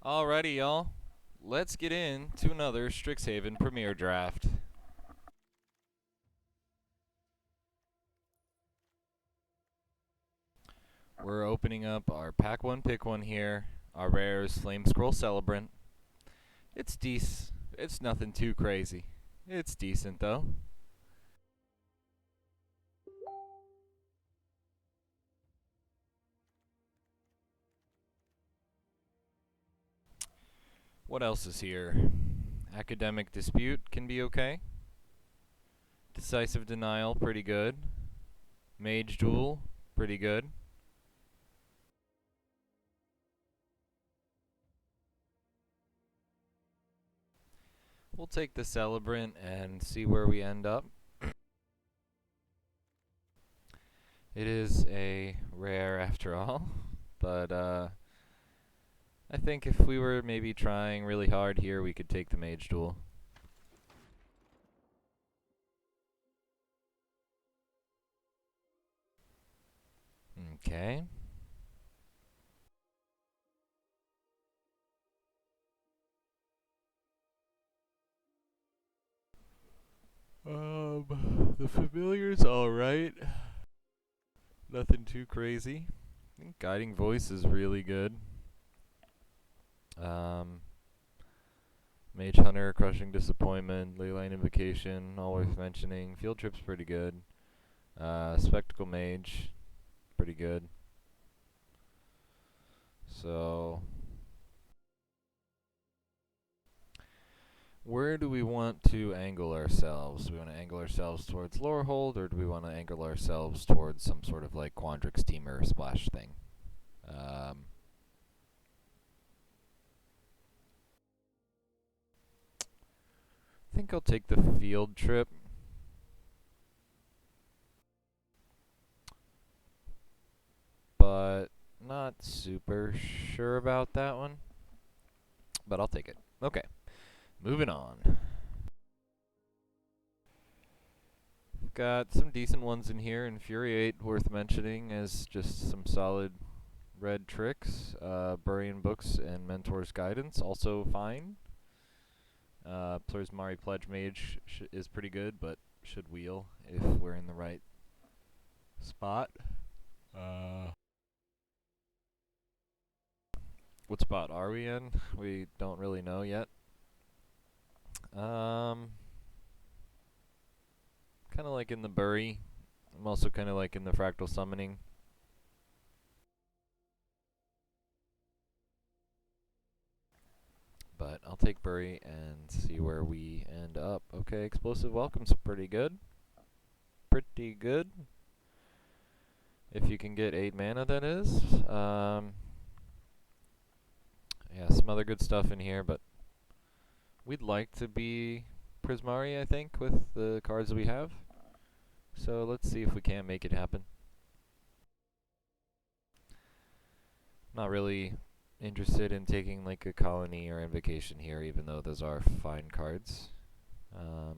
Alrighty, y'all. Let's get into another Strixhaven Premier Draft. We're opening up our Pack 1 Pick 1 here. Our rares, Flame Scroll Celebrant. It's decent. It's nothing too crazy. It's decent, though. What else is here? Academic Dispute can be okay. Decisive Denial, pretty good. Mage Duel, pretty good. We'll take the Celebrant and see where we end up. It is a rare after all, but I think if we were maybe trying really hard here, we could take the Mage Duel. Okay. The familiar's alright. Nothing too crazy. I think Guiding Voice is really good. Mage Hunter, Crushing Disappointment, Leyline Invocation, all worth mentioning. Field Trip's pretty good. Spectacle Mage, pretty good. So, where do we want to angle ourselves? Do we want to angle ourselves towards Lorehold, or do we want to angle ourselves towards some sort of like Quandrix Teamer splash thing? I think I'll take the field trip. But not super sure about that one. But I'll take it. Okay, moving on. Got some decent ones in here. Infuriate, worth mentioning, as just some solid red tricks. Burying Books and Mentor's Guidance, also fine. Mari Pledge Mage is pretty good, but should wheel if we're in the right spot. What spot are we in? We don't really know yet. Kind of like in the Bury. I'm also kind of like in the Fractal Summoning. But I'll take Bury and see where we end up. Okay, Explosive Welcome's pretty good. Pretty good. If you can get 8 mana, that is. Yeah, some other good stuff in here, but we'd like to be Prismari, I think, with the cards that we have. So let's see if we can make it happen. Not really interested in taking like a Colony or Invocation here, even though those are fine cards. I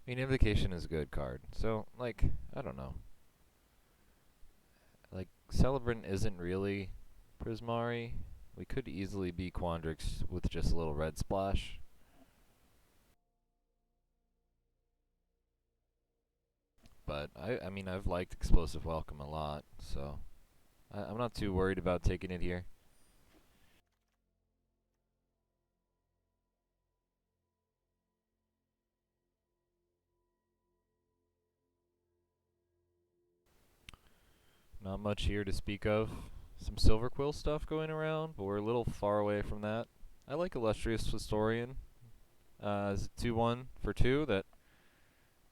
mean, Invocation is a good card, so like, I don't know. Like, Celebrant isn't really Prismari. We could easily be Quandrix with just a little red splash. But I mean, I've liked Explosive Welcome a lot, so I'm not too worried about taking it here. Not much here to speak of. Some Silver Quill stuff going around, but we're a little far away from that. I like Illustrious Historian. It's a 2-1 for 2 that,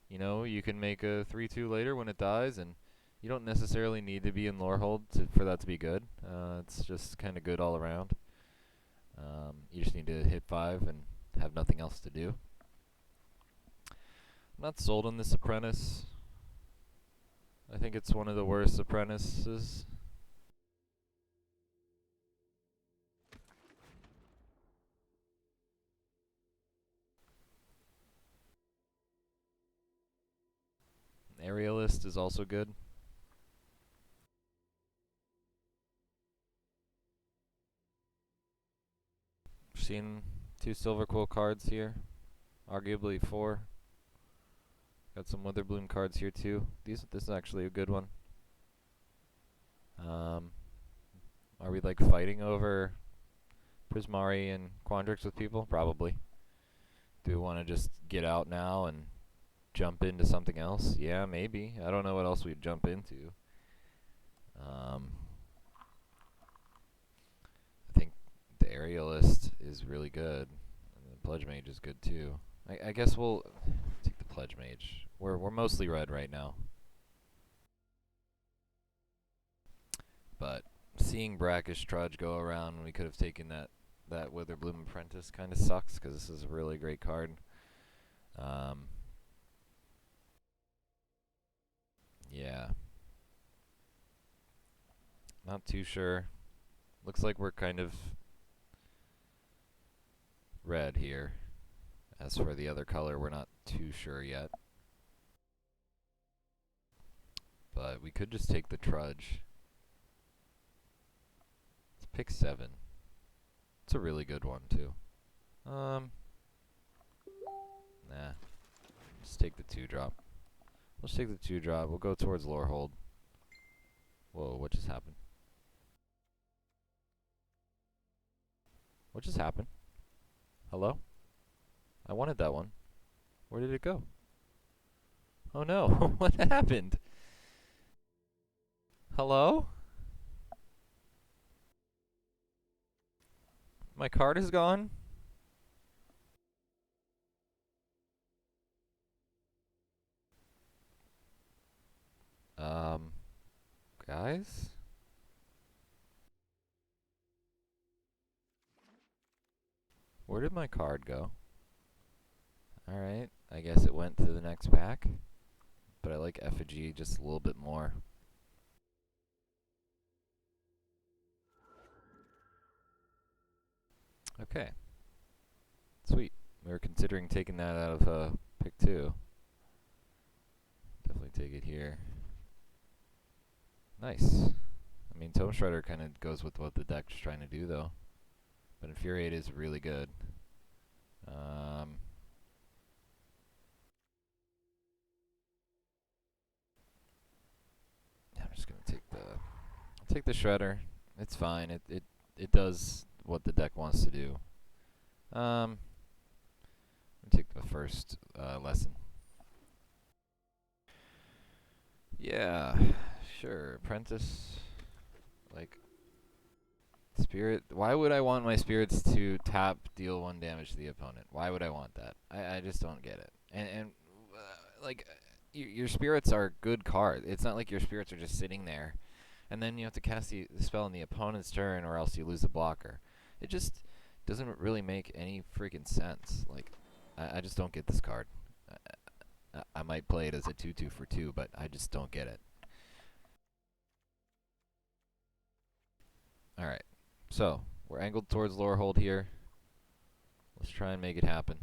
you know, you can make a 3-2 later when it dies, and you don't necessarily need to be in Lorehold for that to be good. It's just kind of good all around. You just need to hit 5 and have nothing else to do. I'm not sold on this Apprentice. I think it's one of the worst Apprentices. Aerialist is also good. Seen 2 Silver Quill cards here. Arguably 4. Got some Witherbloom cards here too. This is actually a good one. Are we like fighting over Prismari and Quandrix with people? Probably. Do we want to just get out now and jump into something else? Yeah, maybe. I don't know what else we'd jump into. I think the Aerialist is really good, and the Pledge Mage is good too. I guess we'll take the Pledge Mage. We're mostly red right now, but seeing Brackish Trudge go around when we could have taken that Witherbloom Apprentice kind of sucks because this is a really great card. Yeah. Not too sure. Looks like we're kind of red here. As for the other color, we're not too sure yet. But we could just take the Trudge. Let's pick 7. It's a really good one, too. Nah. Just take the 2-drop. Let's take the 2-drop. We'll go towards Lorehold. Whoa, what just happened? What just happened? Hello? I wanted that one. Where did it go? Oh no, what happened? Hello? My card is gone? Guys? Where did my card go? Alright, I guess it went to the next pack. But I like Effigy just a little bit more. Okay. Sweet. We were considering taking that out of pick 2. Definitely take it here. Nice. I mean, Tome Shredder kind of goes with what the deck's trying to do, though. But Infuriate is really good. I'm just gonna take the Shredder. It's fine. It does what the deck wants to do. I'm gonna take the first lesson. Yeah, sure. Apprentice, like Spirit. Why would I want my spirits to tap, deal 1 damage to the opponent? Why would I want that? I just don't get it. And like your spirits are good cards. It's not like your spirits are just sitting there, and then you have to cast the spell on the opponent's turn, or else you lose the blocker. It just doesn't really make any freaking sense. Like, I just don't get this card. I might play it as a 2/2 for 2, but I just don't get it. Alright, so we're angled towards Lorehold here. Let's try and make it happen.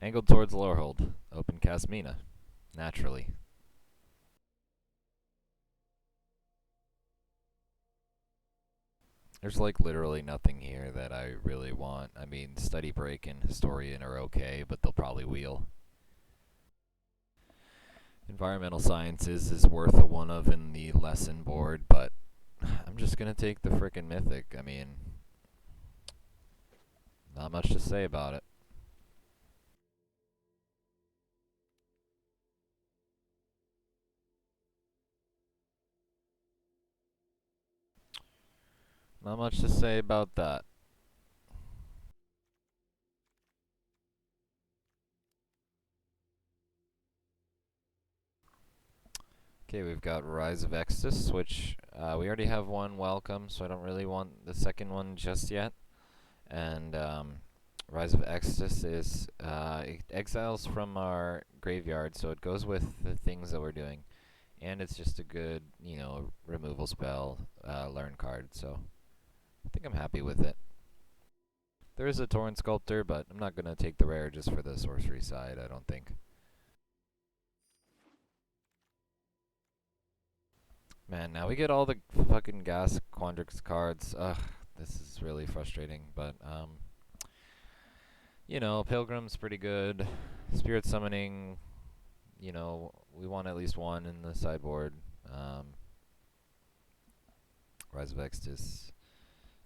Angled towards Lorehold. Open cast Mina. Naturally. There's like literally nothing here that I really want. I mean, Study Break and Historian are okay, but they'll probably wheel. Environmental Sciences is worth a 1 of in the lesson board, but I'm just gonna take the frickin' Mythic. I mean, not much to say about it. Not much to say about that. Okay, we've got Rise of Extus, which we already have 1 welcome, so I don't really want the second one just yet. And Rise of Extus is it exiles from our graveyard, so it goes with the things that we're doing. And it's just a good, removal spell, learn card, so I think I'm happy with it. There is a Torrent Sculptor, but I'm not going to take the rare just for the sorcery side, I don't think. Man, now we get all the fucking gas Quandrix cards. Ugh, this is really frustrating, but Pilgrim's pretty good. Spirit Summoning, we want at least one in the sideboard. Rise of X just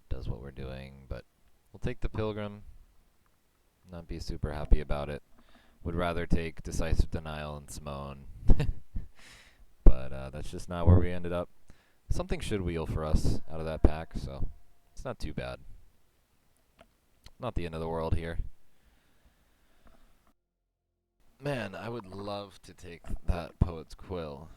does what we're doing, but we'll take the Pilgrim. Not be super happy about it. Would rather take Decisive Denial and Simone. But that's just not where we ended up. Something should wheel for us out of that pack, so it's not too bad. Not the end of the world here. Man, I would love to take that Poet's Quill.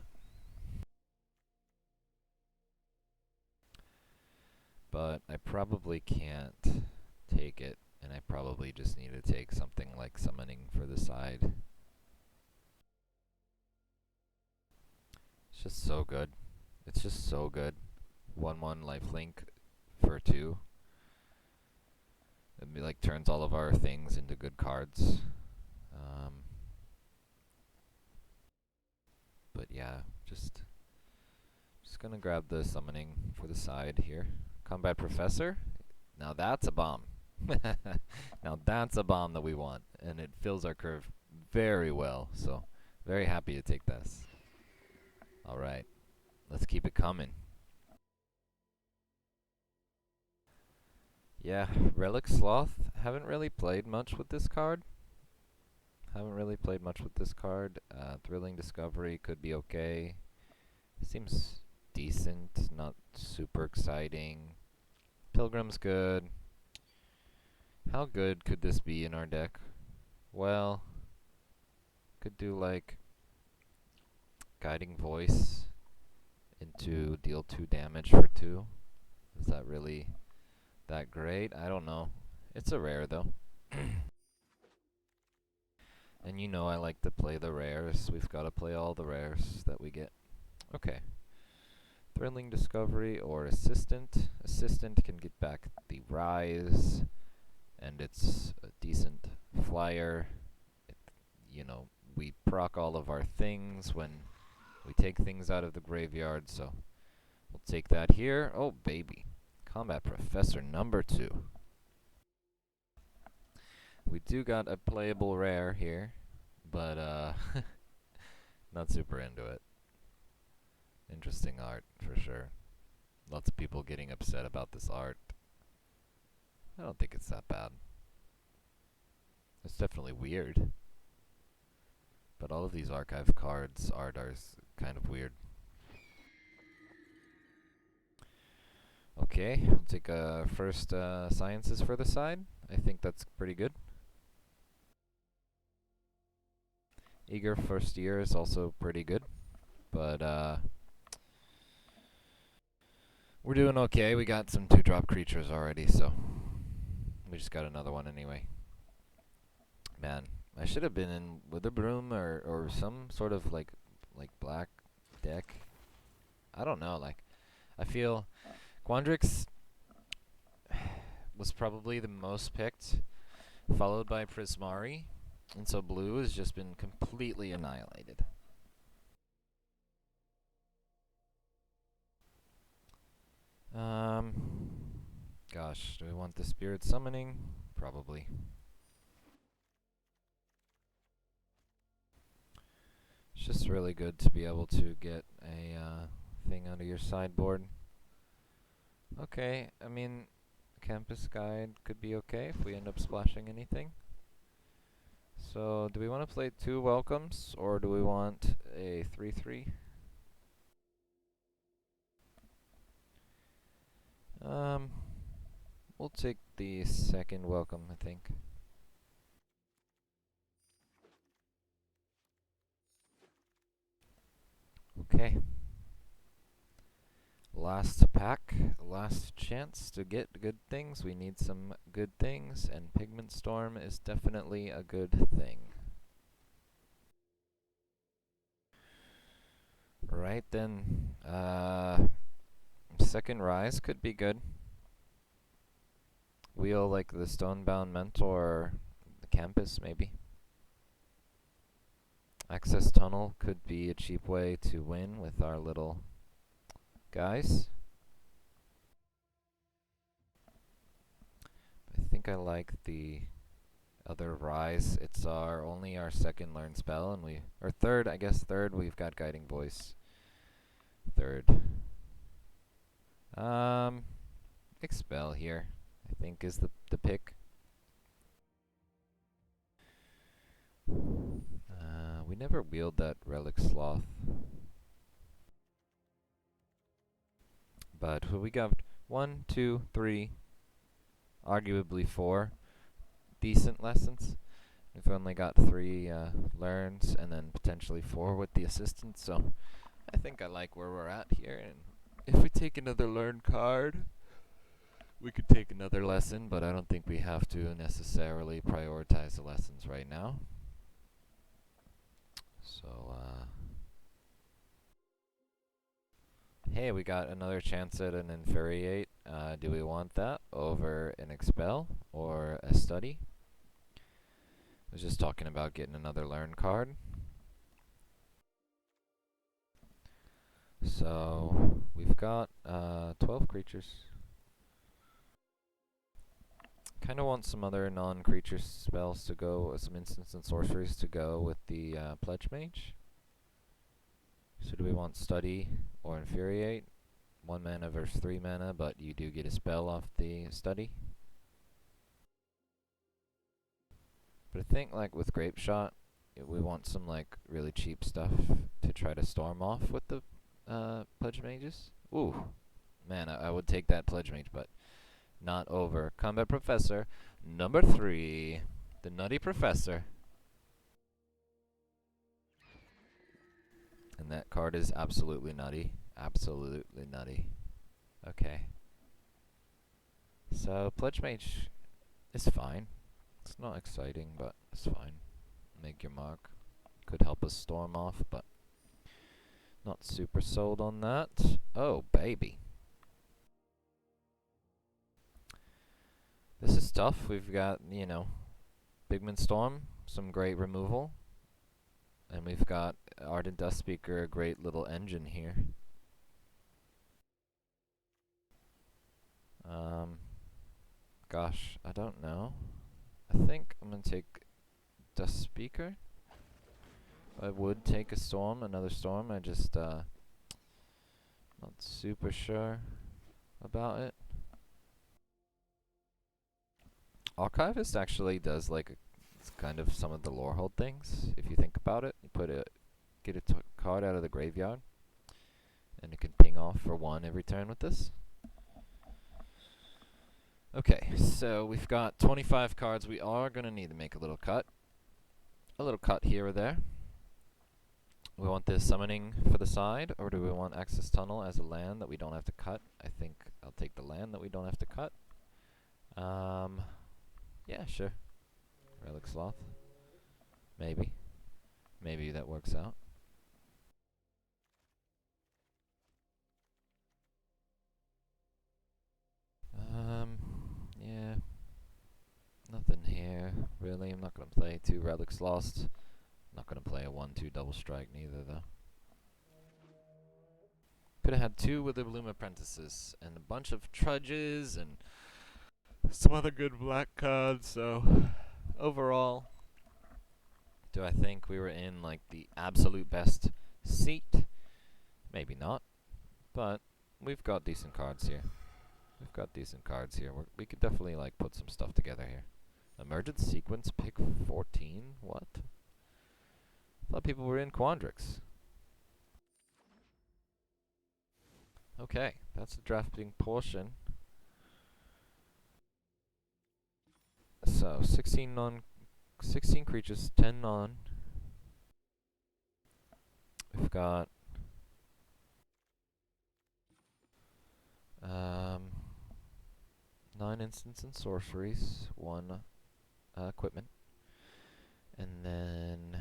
But I probably can't take it, and I probably just need to take something like Summoning for the side. It's just so good. It's just so good. 1/1 lifelink for 2. It like turns all of our things into good cards. But yeah, just gonna grab the Summoning for the side here. Combat Professor. Now that's a bomb. Now that's a bomb that we want, and it fills our curve very well. So very happy to take this. All right, let's keep it coming. Yeah, Relic Sloth. Haven't really played much with this card. Thrilling Discovery could be okay. Seems decent, not super exciting. Pilgrim's good. How good could this be in our deck? Well, could do like Guiding Voice into deal 2 damage for 2. Is that really that great? I don't know. It's a rare though. And I like to play the rares. We've got to play all the rares that we get. Okay. Thrilling Discovery or Assistant. Assistant can get back the Rise, and it's a decent flyer. We proc all of our things when we take things out of the graveyard, so we'll take that here. Oh, baby. Combat Professor number 2. We do got a playable rare here, but not super into it. Interesting art, for sure. Lots of people getting upset about this art. I don't think it's that bad. It's definitely weird. But all of these archive cards art are kind of weird. Okay, I'll take first Sciences for the side. I think that's pretty good. Eager First Year is also pretty good. But we're doing okay. We got some 2-drop creatures already, so we just got another one anyway. Man, I should have been in Witherbloom or some sort of like black deck. I don't know, I feel Quandrix was probably the most picked, followed by Prismari, and so blue has just been completely annihilated. Gosh, do we want the Spirit Summoning? Probably. It's just really good to be able to get a thing out of your sideboard. Okay, I mean, Campus Guide could be okay if we end up splashing anything. So, do we want to play 2 Welcomes, or do we want a 3/3? We'll take the second Welcome, I think. Okay. Last pack, last chance to get good things. We need some good things, and Pigment Storm is definitely a good thing. Right then, second Rise could be good. Wheel like the Stonebound Mentor, the Campus maybe. Access Tunnel could be a cheap way to win with our little Guys, I think I like the other Rise. It's only our second learn spell, and or third, I guess third, we've got Guiding Voice. Third. Um, Expel here, I think is the pick. We never wield that Relic Sloth. But we got 1, 2, 3, arguably 4 decent lessons. We've only got 3 learns and then potentially 4 with the assistant, so I think I like where we're at here. And if we take another learn card, we could take another lesson, but I don't think we have to necessarily prioritize the lessons right now. So, hey, we got another chance at an Infuriate. Do we want that over an Expel or a Study? I was just talking about getting another Learn card. So, we've got 12 creatures. Kind of want some other non-creature spells to go, some instants and sorceries to go with the Pledge Mage. So do we want Study or Infuriate? 1 mana versus 3 mana, but you do get a spell off the Study. But I think like with Grape Shot, we want some like really cheap stuff to try to storm off with the Pledge Mages. Ooh, man, I would take that Pledge Mage, but not over Combat Professor number 3, the Nutty Professor. And that card is absolutely nutty. Absolutely nutty. Okay. So, Pledge Mage is fine. It's not exciting, but it's fine. Make your mark. Could help us storm off, but not super sold on that. Oh, baby. This is tough. We've got, Bigman Storm, some great removal. And we've got Ardent Dustspeaker, a great little engine here. Gosh, I don't know. I think I'm gonna take Dustspeaker. I would take a storm, another storm. I just not super sure about it. Archivist actually does like it's kind of some of the Lorehold things. If you think about it, you get a card out of the graveyard, and it can ping off for 1 every turn with this. Okay, so we've got 25 cards. We are going to need to make a little cut. A little cut here or there. We want this summoning for the side, or do we want Access Tunnel as a land that we don't have to cut? I think I'll take the land that we don't have to cut. Yeah, sure. Relic Sloth. Maybe. Maybe that works out. Yeah. Nothing here, really. I'm not going to play 2 Relics Lost. I'm not going to play a 1-2 double strike neither, though. Could have had 2 Witherbloom Apprentices, and a bunch of Trudges, and some other good black cards, so overall, do I think we were in like the absolute best seat? Maybe not, but we've got decent cards here. We could definitely like put some stuff together here. Emergent Sequence, pick 14? What? Thought people were in Quandrix. Okay, that's the drafting portion. So 16 creatures, 10 non. We've got 9 instants and sorceries, 1 equipment, and then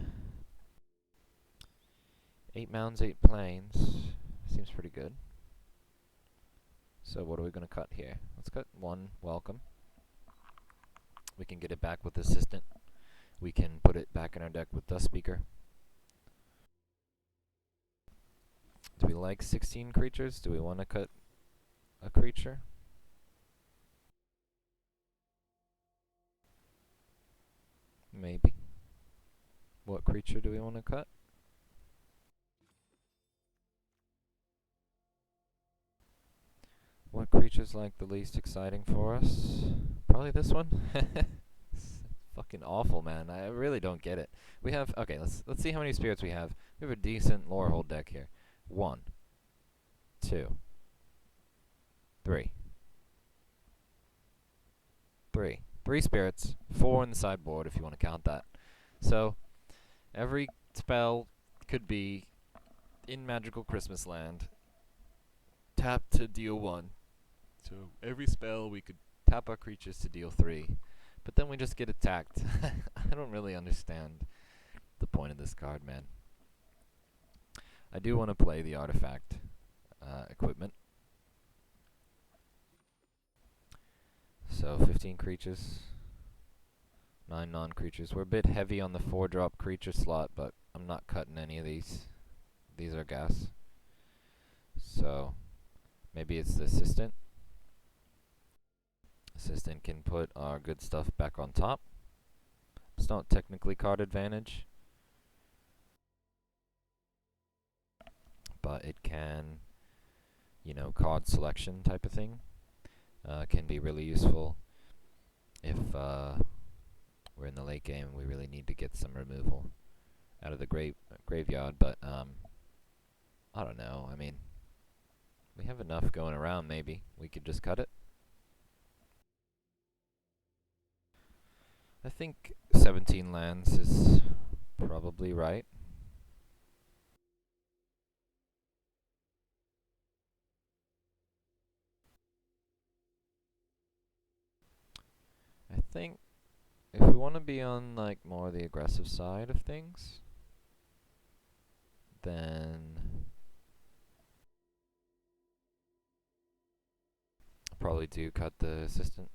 8 mounds, 8 plains. Seems pretty good. So what are we going to cut here? Let's cut 1 welcome. We can get it back with Assistant. We can put it back in our deck with Dustspeaker. Do we like 16 creatures? Do we want to cut a creature? Maybe. What creature do we want to cut? What creature's like the least exciting for us? Probably this one. It's fucking awful, man. I really don't get it. We have let's see how many spirits we have. We have a decent Lorehold deck here. 1, 2, 3. 3. 3 spirits, 4 in the sideboard if you want to count that. So every spell could be in Magical Christmas Land. Tap to deal 1. So every spell we could tap our creatures to deal 3. But then we just get attacked. I don't really understand the point of this card, man. I do want to play the artifact equipment. So 15 creatures, 9 non-creatures. We're a bit heavy on the 4-drop creature slot, but I'm not cutting any of these. These are gas. So maybe it's the assistant. Assistant can put our good stuff back on top. It's not technically card advantage, but it can, card selection type of thing. Can be really useful if we're in the late game and we really need to get some removal out of the graveyard, but I don't know. I mean, we have enough going around. Maybe we could just cut it. I think 17 lands is probably right. I think if we want to be on like more the aggressive side of things, then I'll probably do cut the assistant.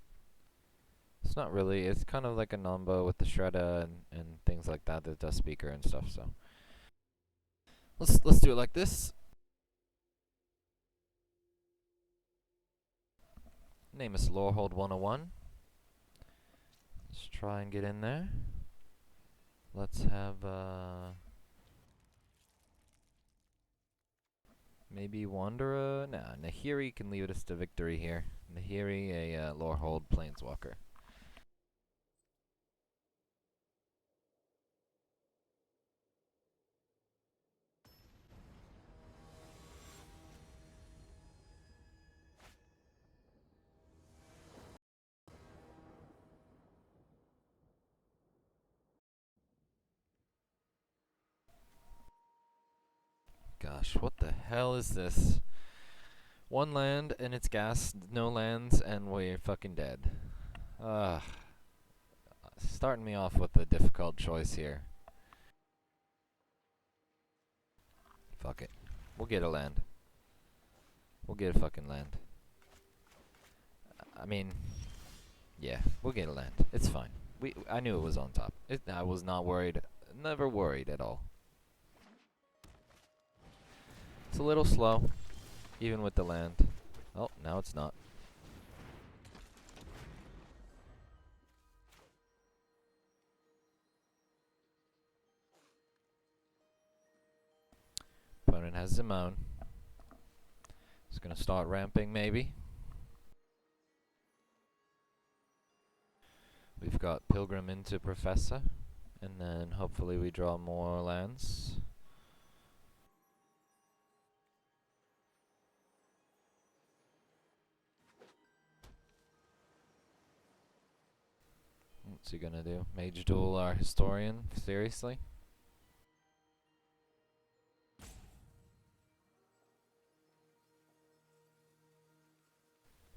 It's not really, it's kind of like a Nombo with the Shredder and things like that, the Dust Speaker and stuff, so let's do it like this. Name is Lorehold 101. Let's try and get in there. Let's have maybe Wanderer. Nah, Nahiri can lead us to victory here. Nahiri, a Lorehold Planeswalker. Gosh, what the hell is this? 1 land and it's gas, no lands, and we're fucking dead. Starting me off with a difficult choice here. Fuck it. We'll get a land. We'll get a fucking land. I mean, yeah, we'll get a land. It's fine. I knew it was on top. I was not worried. Never worried at all. It's a little slow, even with the land. Oh, now it's not. Opponent has Zimone. It's gonna start ramping, maybe. We've got Pilgrim into Professor, and then hopefully we draw more lands. What's he gonna do? Mage Duel our Historian? Seriously?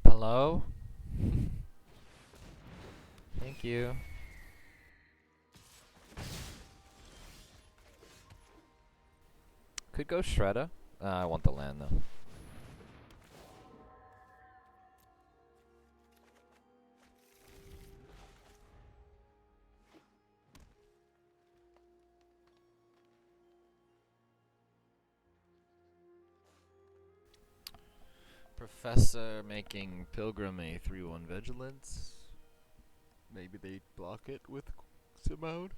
Hello? Thank you. Could go Shredder. I want the land though. Professor making Pilgrim a 3-1 vigilance. Maybe they block it with Simone.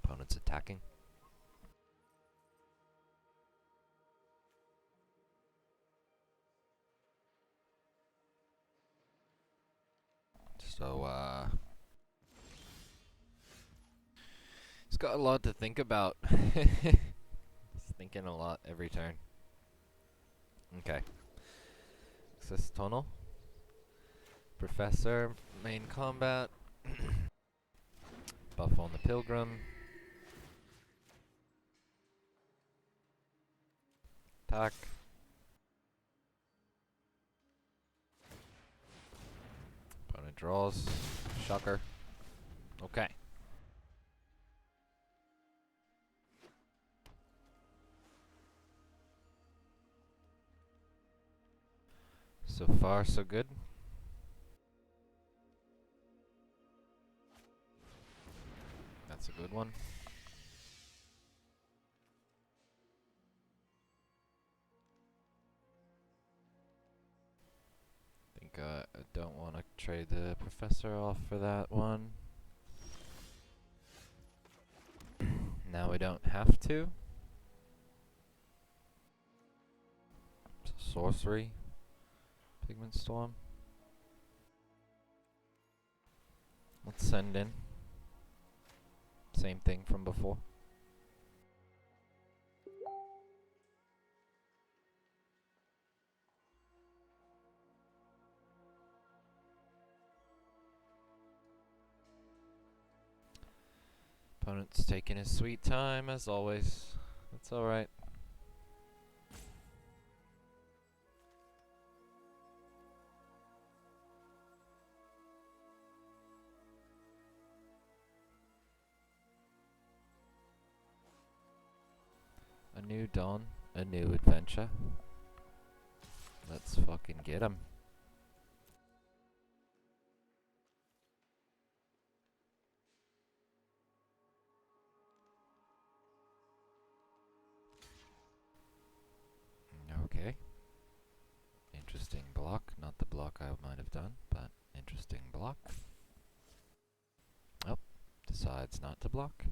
Opponent's attacking. So, he's got a lot to think about. He's thinking a lot every turn. Okay. Access tunnel. Professor, main combat. Buff on the Pilgrim. Attack. Opponent draws. Shocker. Okay. So far, so good. That's a good one. Think I don't want to trade the Professor off for that one. Now we don't have to. Sorcery. Pigment Storm. Let's send in. Same thing from before. Opponent's taking his sweet time, as always. That's alright. A new dawn, a new adventure. Let's fucking get 'em. Okay. Interesting block. Not the block I might have done, but interesting block. Oh, decides not to block.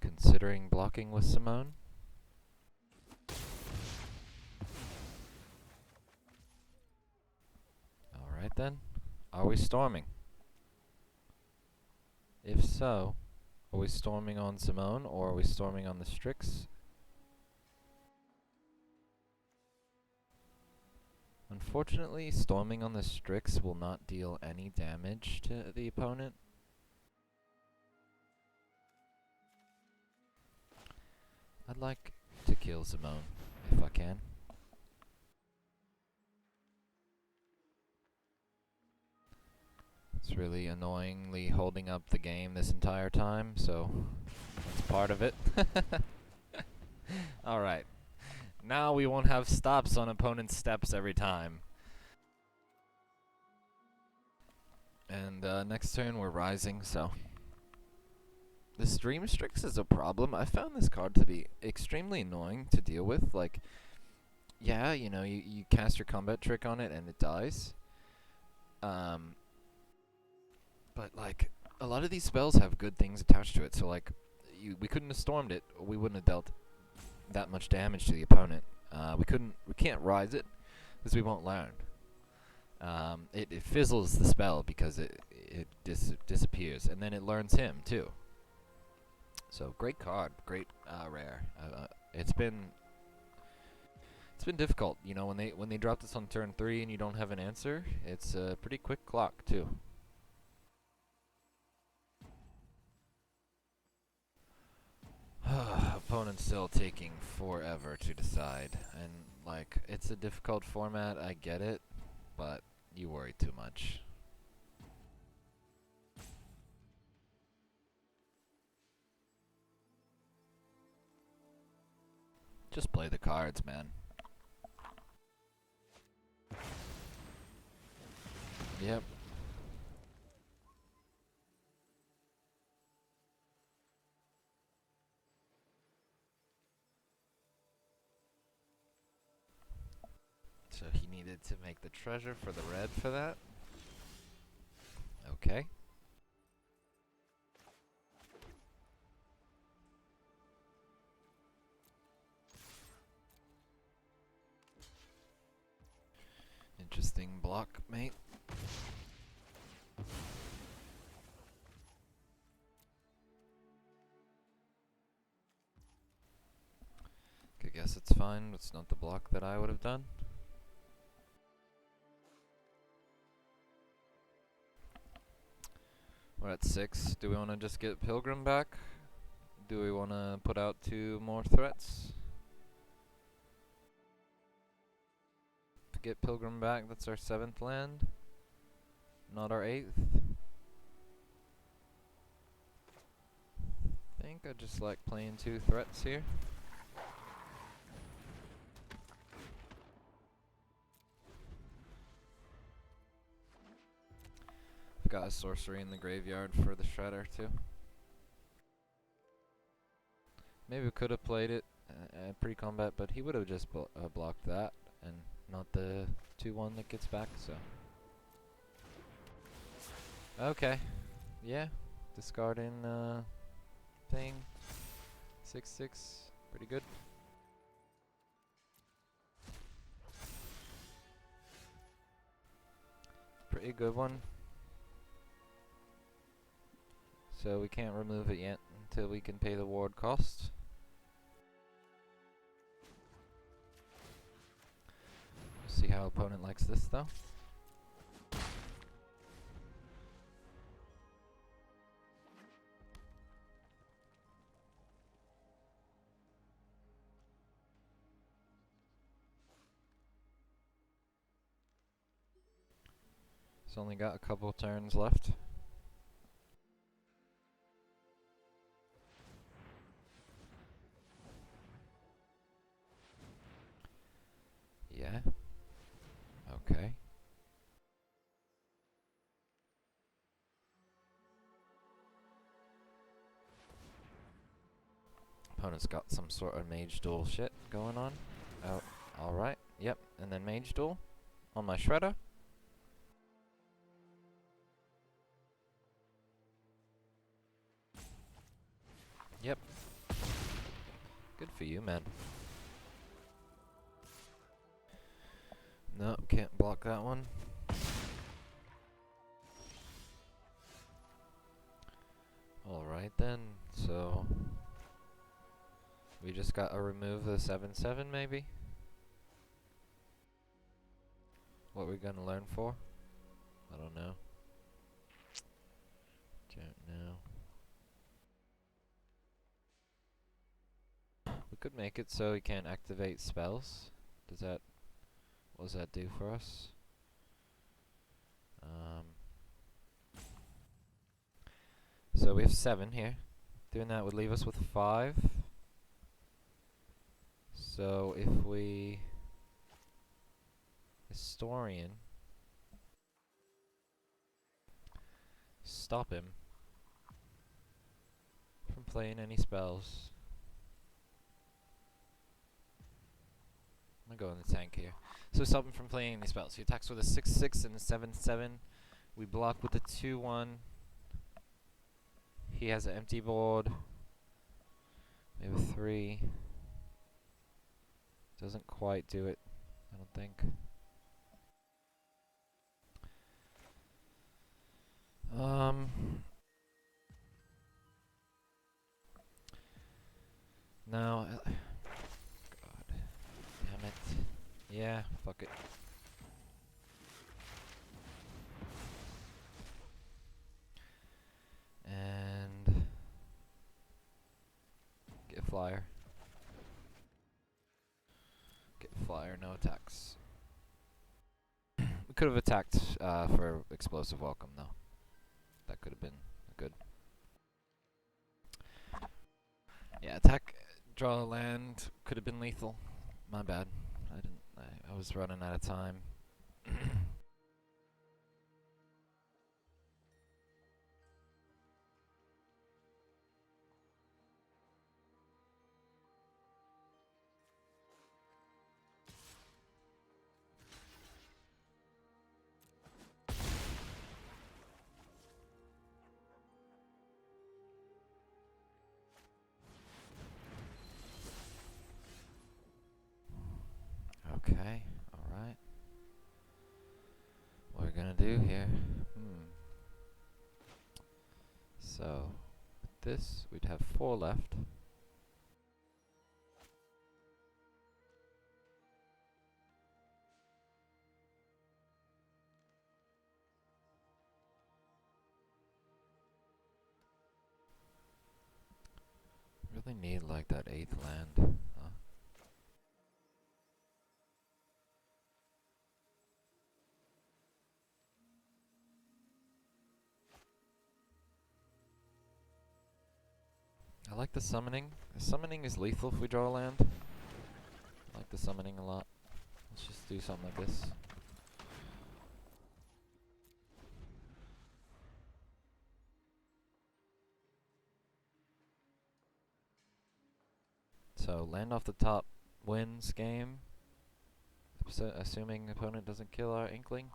Considering blocking with Simone. Alright then. Are we storming? If so, are we storming on Simone or are we storming on the Strix? Unfortunately, storming on the Strix will not deal any damage to the opponent. I'd like to kill Simone, if I can. It's really annoyingly holding up the game this entire time, so that's part of it. Alright. Now we won't have stops on opponent's steps every time. And next turn we're rising, so... This Dream Strix is a problem. I found this card to be extremely annoying to deal with. Like, yeah, you know, you cast your combat trick on it and it dies. But, like, a lot of these spells have good things attached to it. So, like, we couldn't have stormed it. We wouldn't have dealt that much damage to the opponent. We can't rise it, because we won't learn. It fizzles the spell because it disappears. And then it learns him, too. So great card, great rare. It's been difficult, you know, when they drop this on turn 3 and you don't have an answer. It's a pretty quick clock too. Opponent's still taking forever to decide, and like it's a difficult format. I get it, but you worry too much. Just play the cards, man. Yep. So he needed to make the treasure for the red for that. Okay. Interesting block, mate. I guess it's fine. It's not the block that I would have done. We're at 6. Do we want to just get Pilgrim back? Do we want to put out 2 more threats? To get Pilgrim back, that's our 7th land. Not our 8th. I think I just like playing 2 threats here. I've got a sorcery in the graveyard for the Shredder too. Maybe we could have played it pre-combat, but he would have just blocked that and not the 2-1 that gets back, so. Okay. Yeah. Discarding thing. 6/6. Pretty good. Pretty good one. So we can't remove it yet until we can pay the ward cost. See how opponent likes this though. It's only got a couple turns left. Yeah. Okay. Opponent's got some sort of mage duel shit going on. Oh, alright. Yep, and then mage duel on my Shredder. Yep. Good for you, man. No, can't block that one. Alright then, so we just gotta remove the 7/7 maybe? What we're gonna learn for? I don't know. Don't know. We could make it so we can't activate spells. What does that do for us? So we have 7 here. Doing that would leave us with 5. So if we Historian stop him from playing any spells. I'm gonna go in the tank here. So stop him from playing any spells. He attacks with a 6/6 and a 7/7. We block with a 2/1. He has an empty board. We have a 3. Doesn't quite do it, I don't think. No. God. Damn it. Yeah, fuck it. And get a flyer. Get a flyer, no attacks. We could have attacked for explosive welcome though. That could have been good. Yeah, attack, draw a land, could have been lethal. My bad. I was running out of time. Okay, alright. What we're gonna do here. So, with this, we'd have 4 left. Really need like that 8th land. Huh? I like the summoning. The summoning is lethal if we draw a land. I like the summoning a lot. Let's just do something like this. So land off the top wins game. Assuming opponent doesn't kill our Inkling.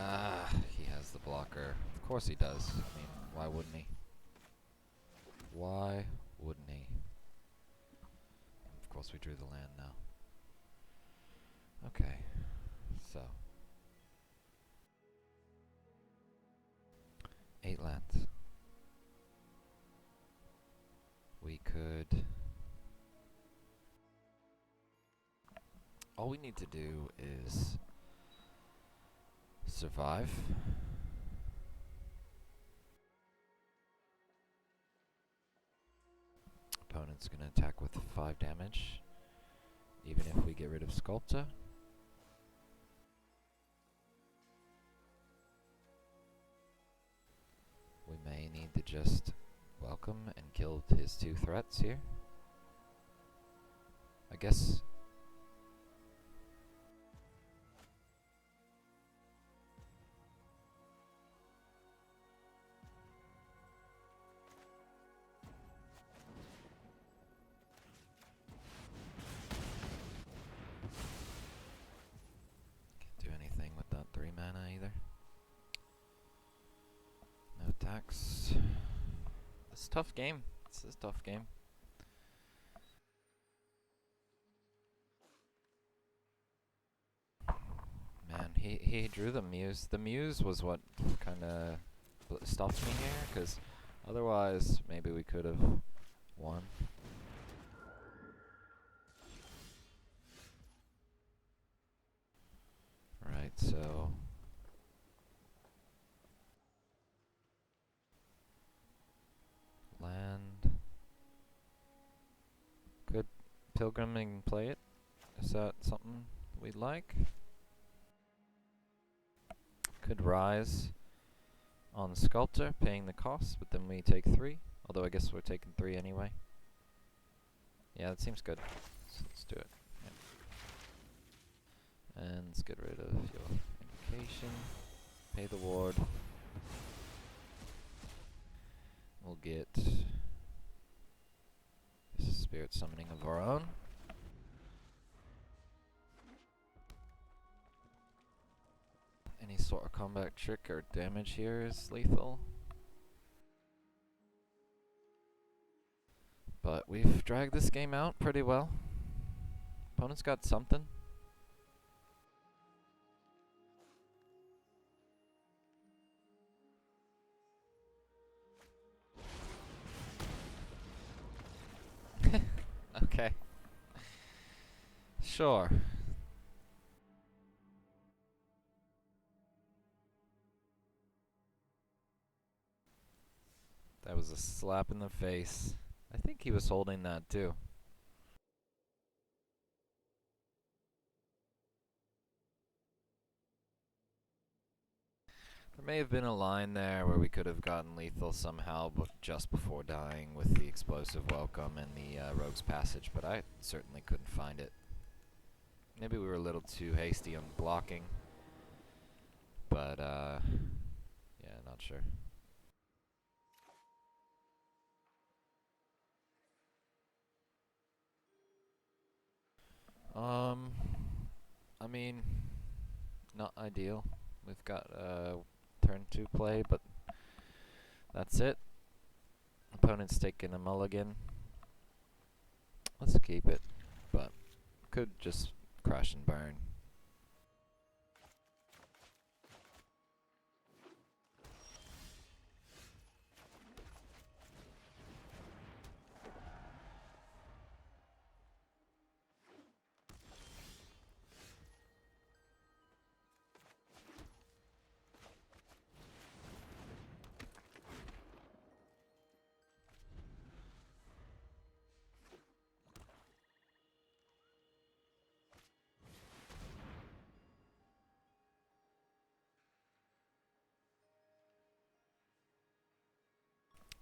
Ah, he has the blocker. Of course he does. I mean, why wouldn't he? Why wouldn't he? Of course we drew the land now. Okay, so 8 lands. We could... all we need to do is survive. Opponent's gonna attack with 5 damage, even if we get rid of Sculptor. We may need to just welcome and kill his 2 threats here. I guess... can't do anything with that 3 mana either. No attacks. It's a tough game. It's a tough game. Man, he drew the Muse. The Muse was what kinda stopped me here, because otherwise maybe we could have won. Right, so... land... could Pilgriming play it? Is that something we'd like? Could Rise on Sculptor, paying the cost, but then we take 3. Although I guess we're taking 3 anyway. Yeah, that seems good. So let's do it. Yep. And let's get rid of your invocation. Pay the ward. We'll get this spirit summoning of our own. Any sort of combat trick or damage here is lethal. But we've dragged this game out pretty well. Opponent's got something. Okay. Sure. That was a slap in the face. I think he was holding that too. There may have been a line there where we could have gotten lethal somehow, but just before dying with the explosive welcome and the rogue's passage, but I certainly couldn't find it. Maybe we were a little too hasty on blocking, but yeah, not sure. Um, I mean, not ideal. We've got turn 2 play, but that's it. Opponent's taking a mulligan. Let's keep it, but could just crash and burn.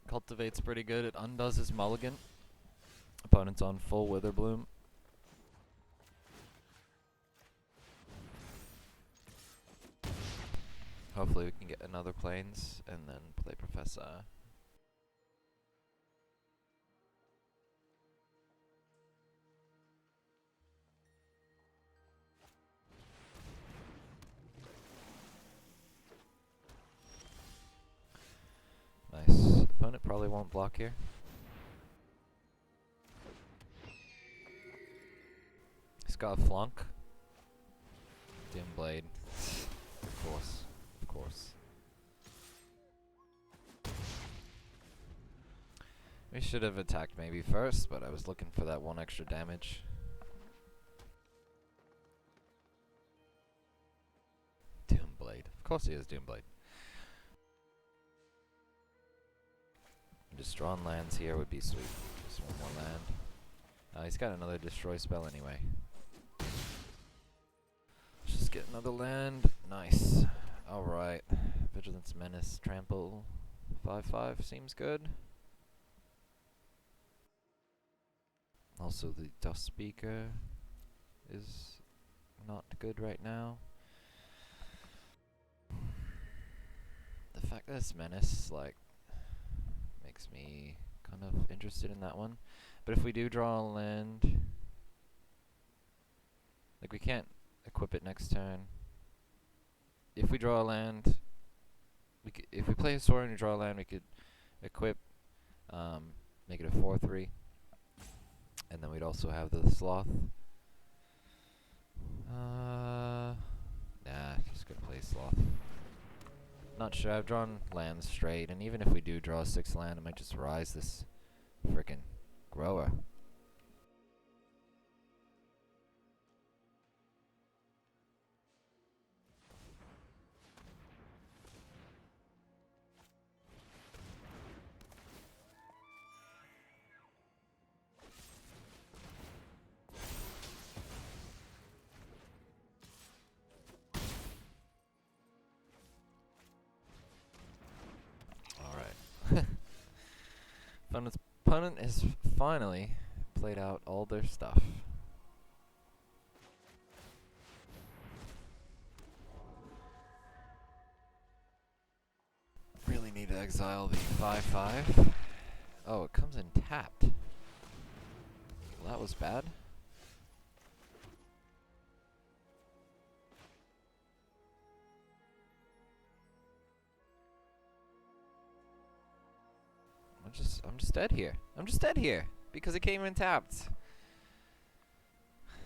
Cultivate's pretty good. It undoes his mulligan. Opponent's on full Witherbloom. Hopefully we can get another Plains and then play Professor. Nice. Opponent probably won't block here. He's got a flunk. Dim Blade. Of course. Of course. We should have attacked maybe first, but I was looking for that 1 extra damage. Doom Blade. Of course he has Doom Blade. Just drawing lands here would be sweet. Just 1 more land. He's got another destroy spell anyway. Let's just get another land. Nice. Alright. Vigilance, Menace, Trample. 5/5 seems good. Also the Dust Speaker is not good right now. The fact that it's Menace, like, makes me kind of interested in that one. But if we do draw a land, like, we can't equip it next turn. If we draw a land, if we play Historian and draw a land, we could equip, make it a 4/3. And then we'd also have the Sloth. Nah, just gonna play Sloth. Not sure, I've drawn lands straight, and even if we do draw a 6th land, it might just rise this frickin' grower. Opponent has finally played out all their stuff. Really need to exile the 5/5. Oh, it comes in tapped. Well, that was bad. I'm just dead here. I'm just dead here because it came in tapped.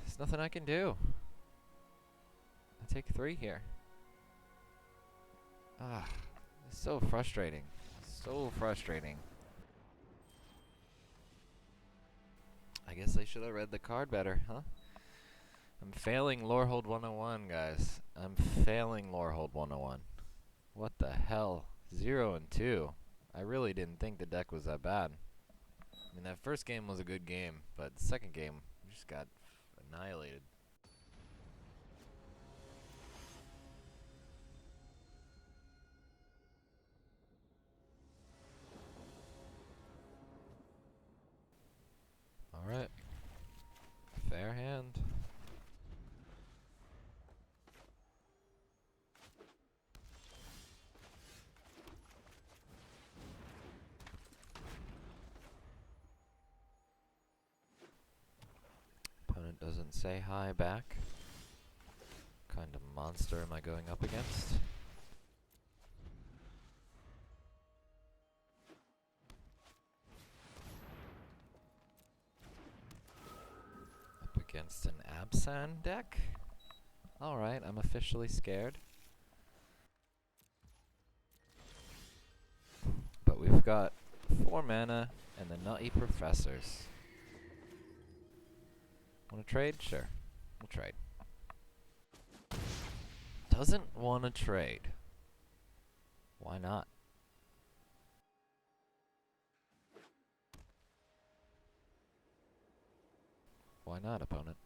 There's nothing I can do. I take 3 here. Ah, it's so frustrating. So frustrating. I guess I should have read the card better, huh? I'm failing Lorehold 101, guys. I'm failing Lorehold 101. What the hell? 0 and 2. I really didn't think the deck was that bad. I mean, that first game was a good game, but the second game just got annihilated. Alright. Fair hand. Opponent doesn't didn't say hi back. Kind of monster am I going up against? Up against an Absan deck? Alright, I'm officially scared. But we've got 4 mana and the Nutty Professors. Wanna trade? Sure. We'll trade. Doesn't wanna trade. Why not? Why not, opponent?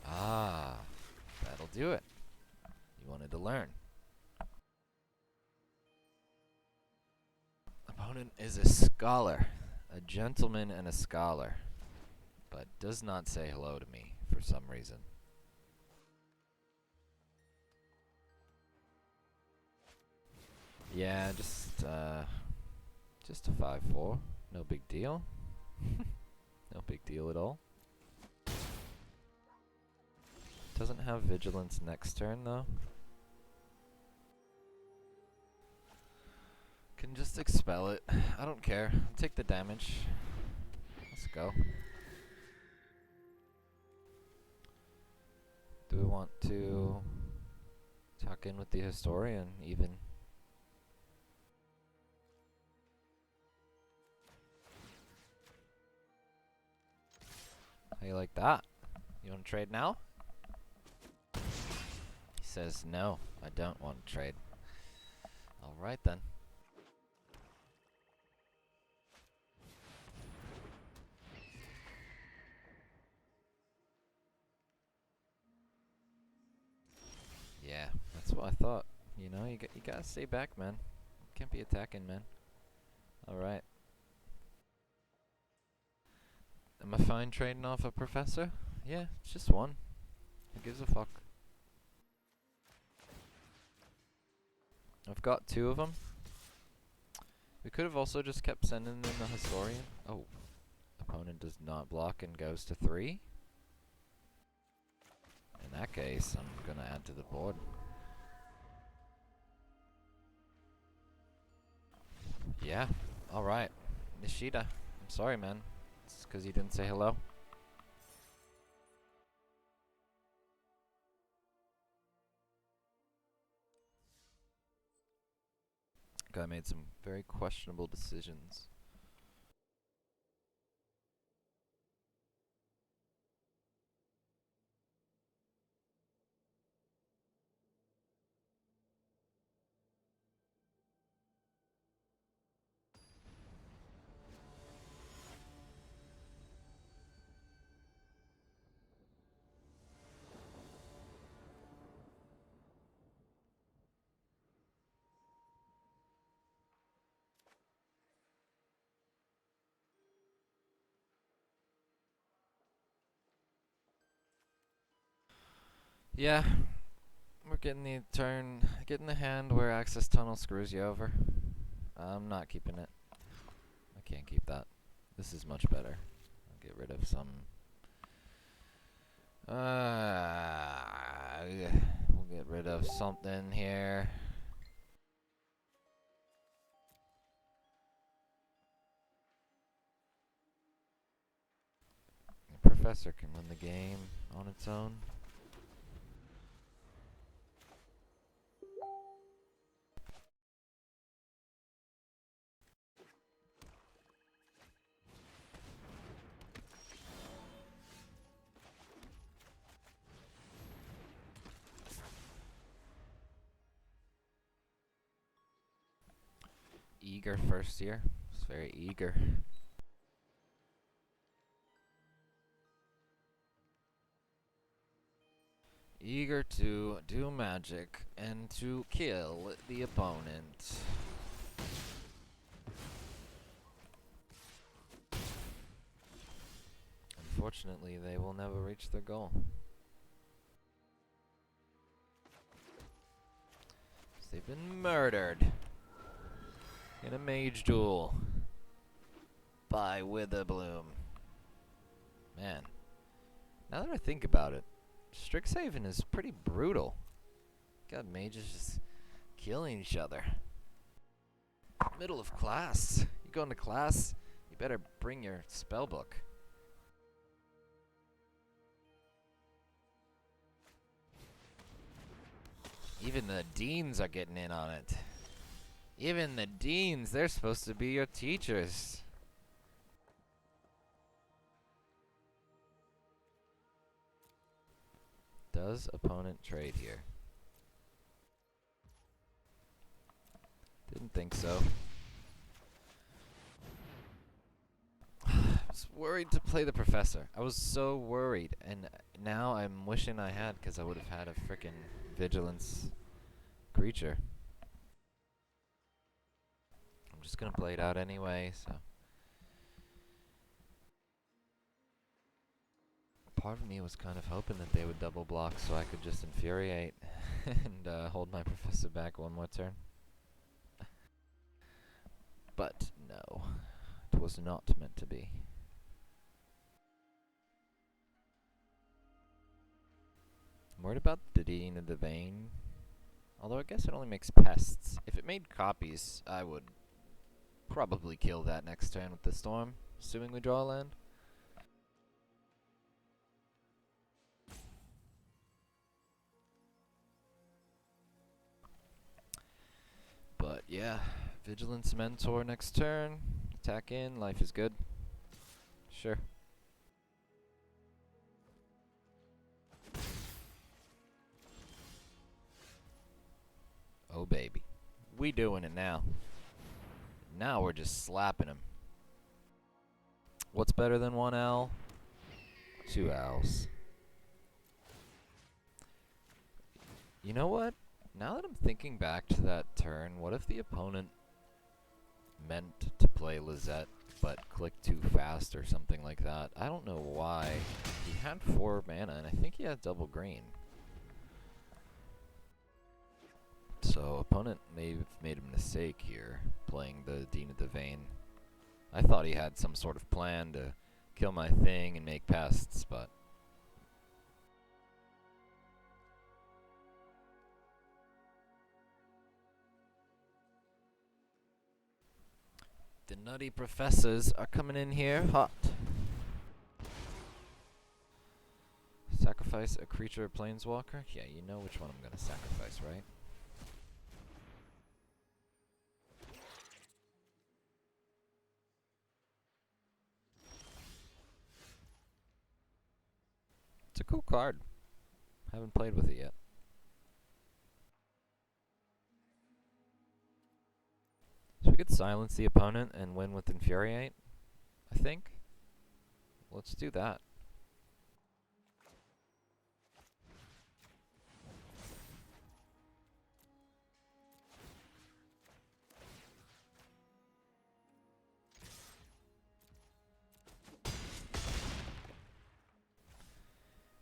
Ah, that'll do it. You wanted to learn. Opponent is a scholar. A gentleman and a scholar. But does not say hello to me for some reason. Yeah, just a 5/4. No big deal. No big deal at all. Doesn't have vigilance next turn though. Can just expel it. I don't care. I'll take the damage. Let's go. Do we want to tuck in with the historian even? How you like that? You want to trade now? He says no, I don't want to trade. Alright then. Yeah, that's what I thought. You know, you gotta stay back, man. Can't be attacking, man. Alright. Am I fine trading off a professor? Yeah, it's just one. Who gives a fuck? I've got 2 of them. We could have also just kept sending in the historian. Oh. Opponent does not block and goes to 3. In that case, I'm gonna add to the board. Yeah, alright. Nishida, I'm sorry, man. It's because you didn't say hello. Guy made some very questionable decisions. Yeah, we're getting getting the hand where access tunnel screws you over. I'm not keeping it. I can't keep that. This is much better. I'll get rid of some. We'll get rid of something here. The professor can win the game on its own. Eager first year. It's very eager. Eager to do magic and to kill the opponent. Unfortunately, they will never reach their goal. They've been murdered in a mage duel by Witherbloom. Man, now that I think about it, Strixhaven is pretty brutal. Got mages just killing each other. Middle of class. You go into class, you better bring your spell book. Even the deans are getting in on it. Even the deans, they're supposed to be your teachers. Does opponent trade here? Didn't think so. I was worried to play the professor. I was so worried, and now I'm wishing I had, because I would have had a frickin' vigilance creature. I'm just gonna play it out anyway, so. Part of me was kind of hoping that they would double block so I could just infuriate and hold my professor back one more turn. But no, it was not meant to be. I'm worried about the Dean of the Vein. Although I guess it only makes pests. If it made copies, I would probably kill that next turn with the Storm, assuming we draw a land. But yeah, Vigilance Mentor next turn. Attack in, life is good. Sure. Oh baby. We doing it now. Now we're just slapping him. What's better than one owl? Two owls. You know what? Now that I'm thinking back to that turn, what if the opponent meant to play Lizette but clicked too fast or something like that? I don't know why. He had 4 mana and I think he had double green. So opponent may have made a mistake here playing the Dean of the Vein. I thought he had some sort of plan to kill my thing and make pests, but the nutty professors are coming in here hot. Sacrifice a creature or planeswalker? Yeah, you know which one I'm gonna sacrifice, right? It's a cool card. Haven't played with it yet. So we could silence the opponent and win with Infuriate, I think. Let's do that.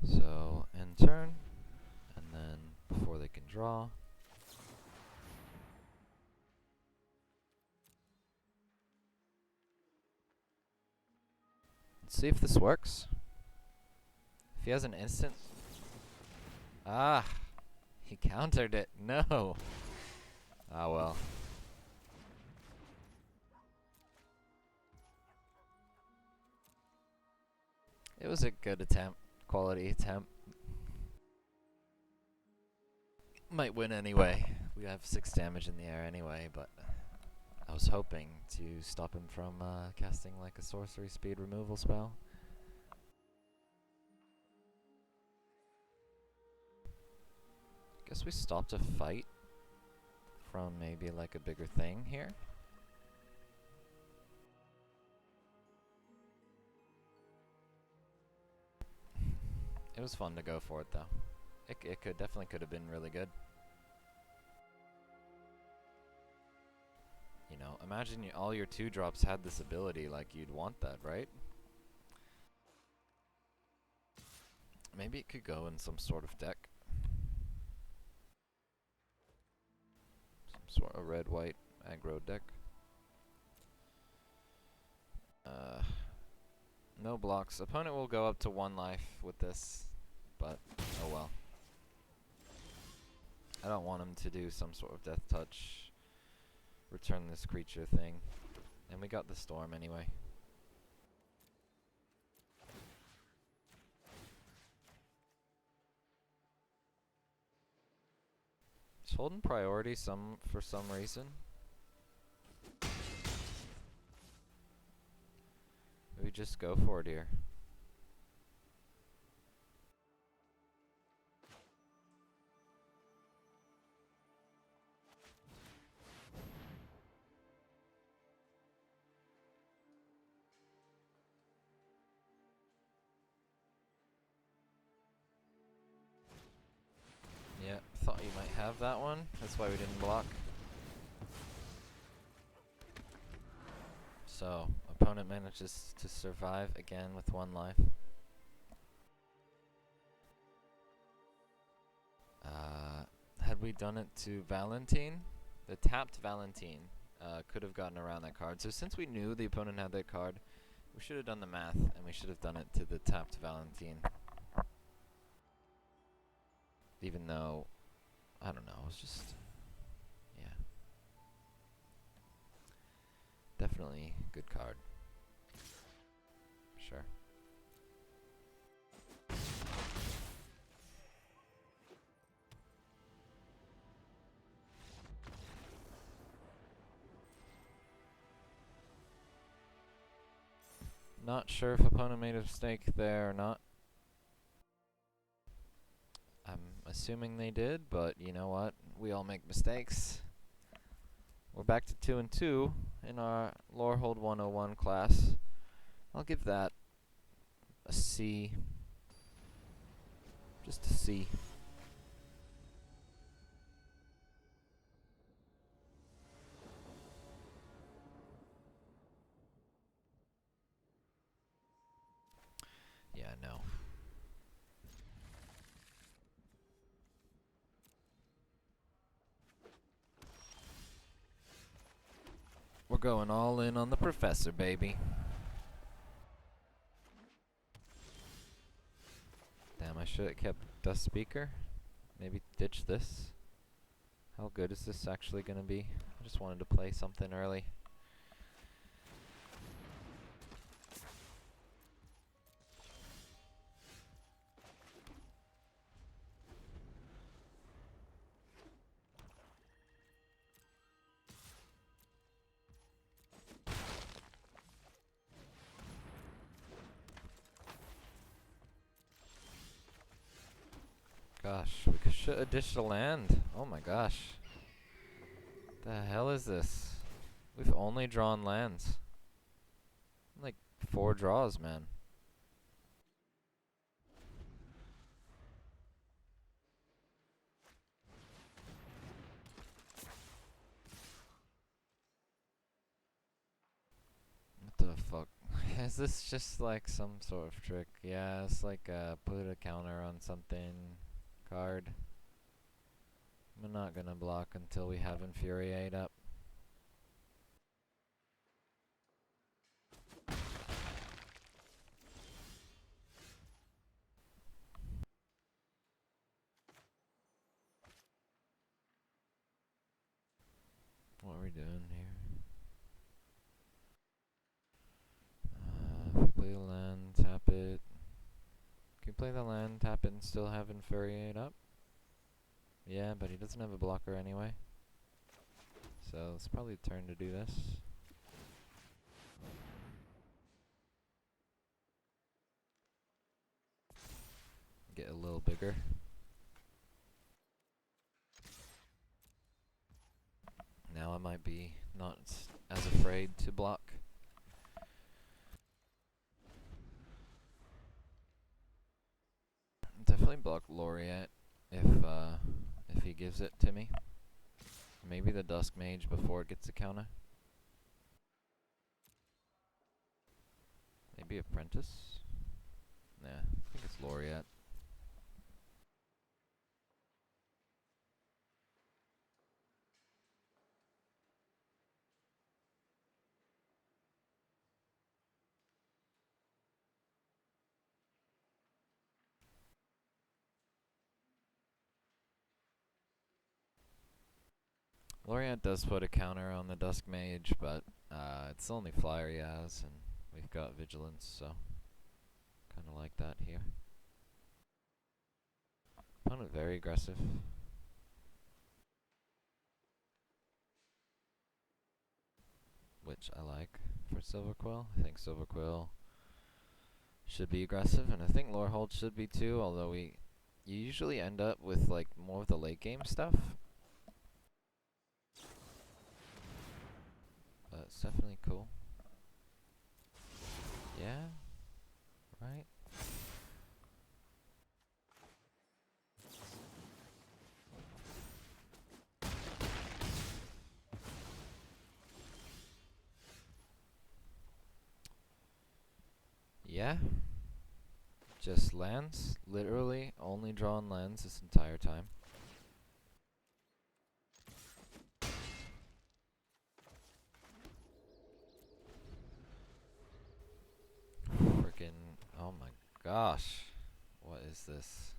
So, end turn, and then before they can draw. Let's see if this works. If he has an instant. Ah! He countered it. No! Ah, well. It was a good attempt. Quality attempt. Might win anyway. We have 6 damage in the air anyway, but I was hoping to stop him from casting like a sorcery speed removal spell. Guess we stopped a fight from maybe like a bigger thing here. It was fun to go for it though. It definitely could have been really good. You know, imagine all your 2-drops had this ability, like you'd want that, right? Maybe it could go in some sort of deck. Some sort of red-white aggro deck. Nope. no blocks. Opponent will go up to 1 life with this, but oh well. I don't want him to do some sort of death touch, return this creature thing. And we got the storm anyway. Just holding priority for some reason. We just go for it here. Yeah, thought you might have that one. That's why we didn't block. So, opponent manages to survive again with 1 life. Had we done it to Valentine, the tapped Valentine could have gotten around that card. So since we knew the opponent had that card, we should have done the math, and we should have done it to the tapped Valentine. Even though, I don't know, it was just, yeah. Definitely good card. Sure. Not sure if opponent made a mistake there or not. I'm assuming they did, but you know what? We all make mistakes. We're back to 2 and 2 in our Lorehold 101 class. I'll give that a C. Just a C. Yeah, no. We're going all in on the professor, baby. Damn, I should have kept Dust Speaker. Maybe ditch this. How good is this actually going to be? I just wanted to play something early. Gosh, we should have ditched a land. Oh my gosh. The hell is this? We've only drawn lands. Like 4 draws, man. What the fuck? Is this just like some sort of trick? Yeah, it's like put a counter on something card. I'm not gonna block until we have Infuriate up. What are we doing here? If we play the land, tap it. Can we play the land, tap it, and still have Infuriate up? Yeah, but he doesn't have a blocker anyway. So it's probably a turn to do this. Get a little bigger. Now I might be not as afraid to block. Definitely block Laureate if he gives it to me. Maybe the Dusk Mage before it gets a counter. Maybe Apprentice? Nah, I think it's Laureate. Lorient does put a counter on the Dusk Mage, but it's the only flyer he has, and we've got Vigilance, so kind of like that here. Opponent very aggressive. Which I like for Silverquill. I think Silverquill should be aggressive, and I think Lorehold should be too, although you usually end up with like more of the late game stuff. But it's definitely cool. Yeah? Right? Yeah. Just lands. Literally only drawn lands this entire time. Frickin', oh my gosh. What is this?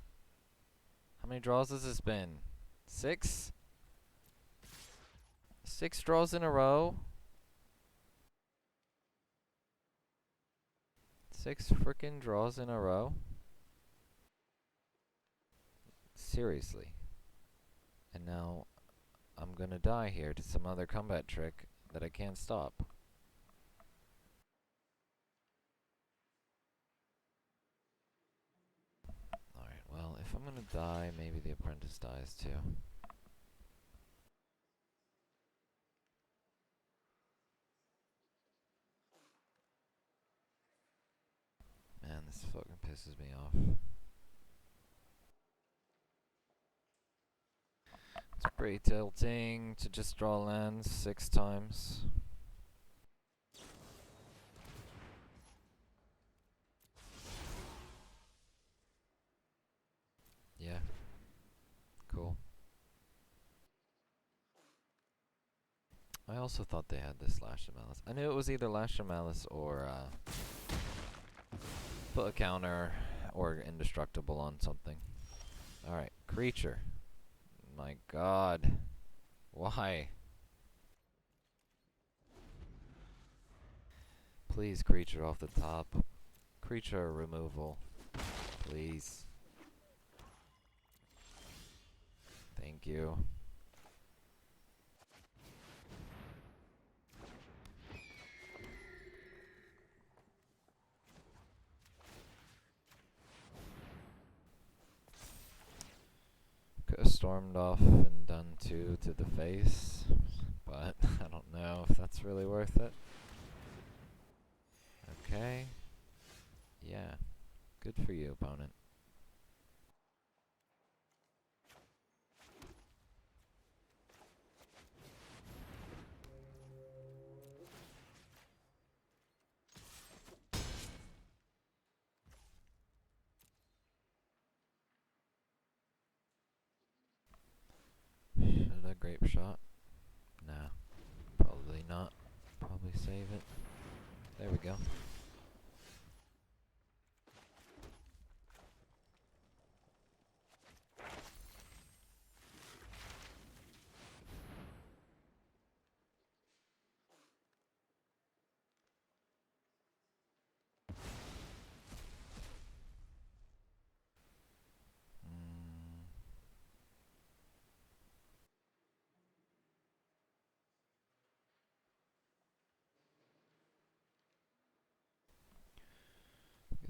How many draws has this been? 6? 6 draws in a row? 6 frickin' draws in a row? Seriously. And now I'm gonna die here to some other combat trick that I can't stop. Alright, well, if I'm gonna die, maybe the apprentice dies too. Man, this fucking pisses me off. It's pretty tilting to just draw lands 6 times. Yeah. Cool. I also thought they had this Lash of Malice. I knew it was either Lash of Malice or put a counter or indestructible on something. Alright, creature. My god. Why? Please, creature off the top. Creature removal. Please. Thank you. Could have stormed off and done 2 to the face, but I don't know if that's really worth it. Okay. Yeah. Good for you, opponent. Should I grape shot? Nah. Probably not. Probably save it. There we go.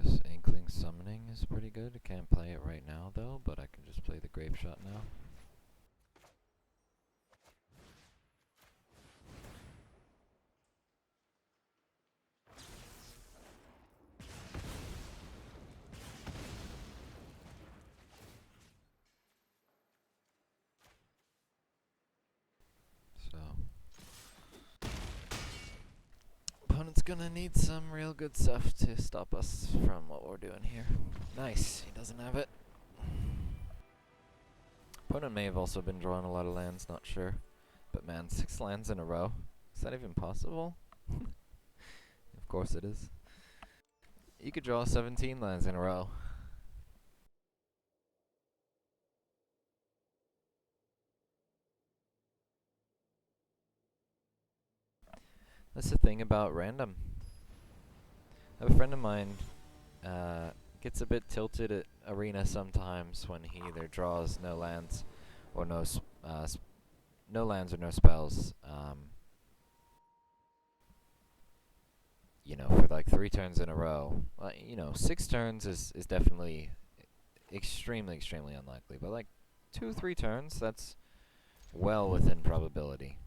Guess Inkling Summoning is pretty good. I can't play it right now though, but I can just play the grape shot now. So opponent's gonna need some real good stuff to stop us from what we're doing here. Nice, he doesn't have it. Opponent may have also been drawing a lot of lands, not sure. But man, 6 lands in a row? Is that even possible? Of course it is. You could draw 17 lands in a row. That's the thing about random. I have a friend of mine gets a bit tilted at arena sometimes when he either draws no lands or no lands or no spells. You know, for like 3 turns in a row. You know, 6 turns is definitely extremely unlikely, but like 2-3 turns, that's well within probability.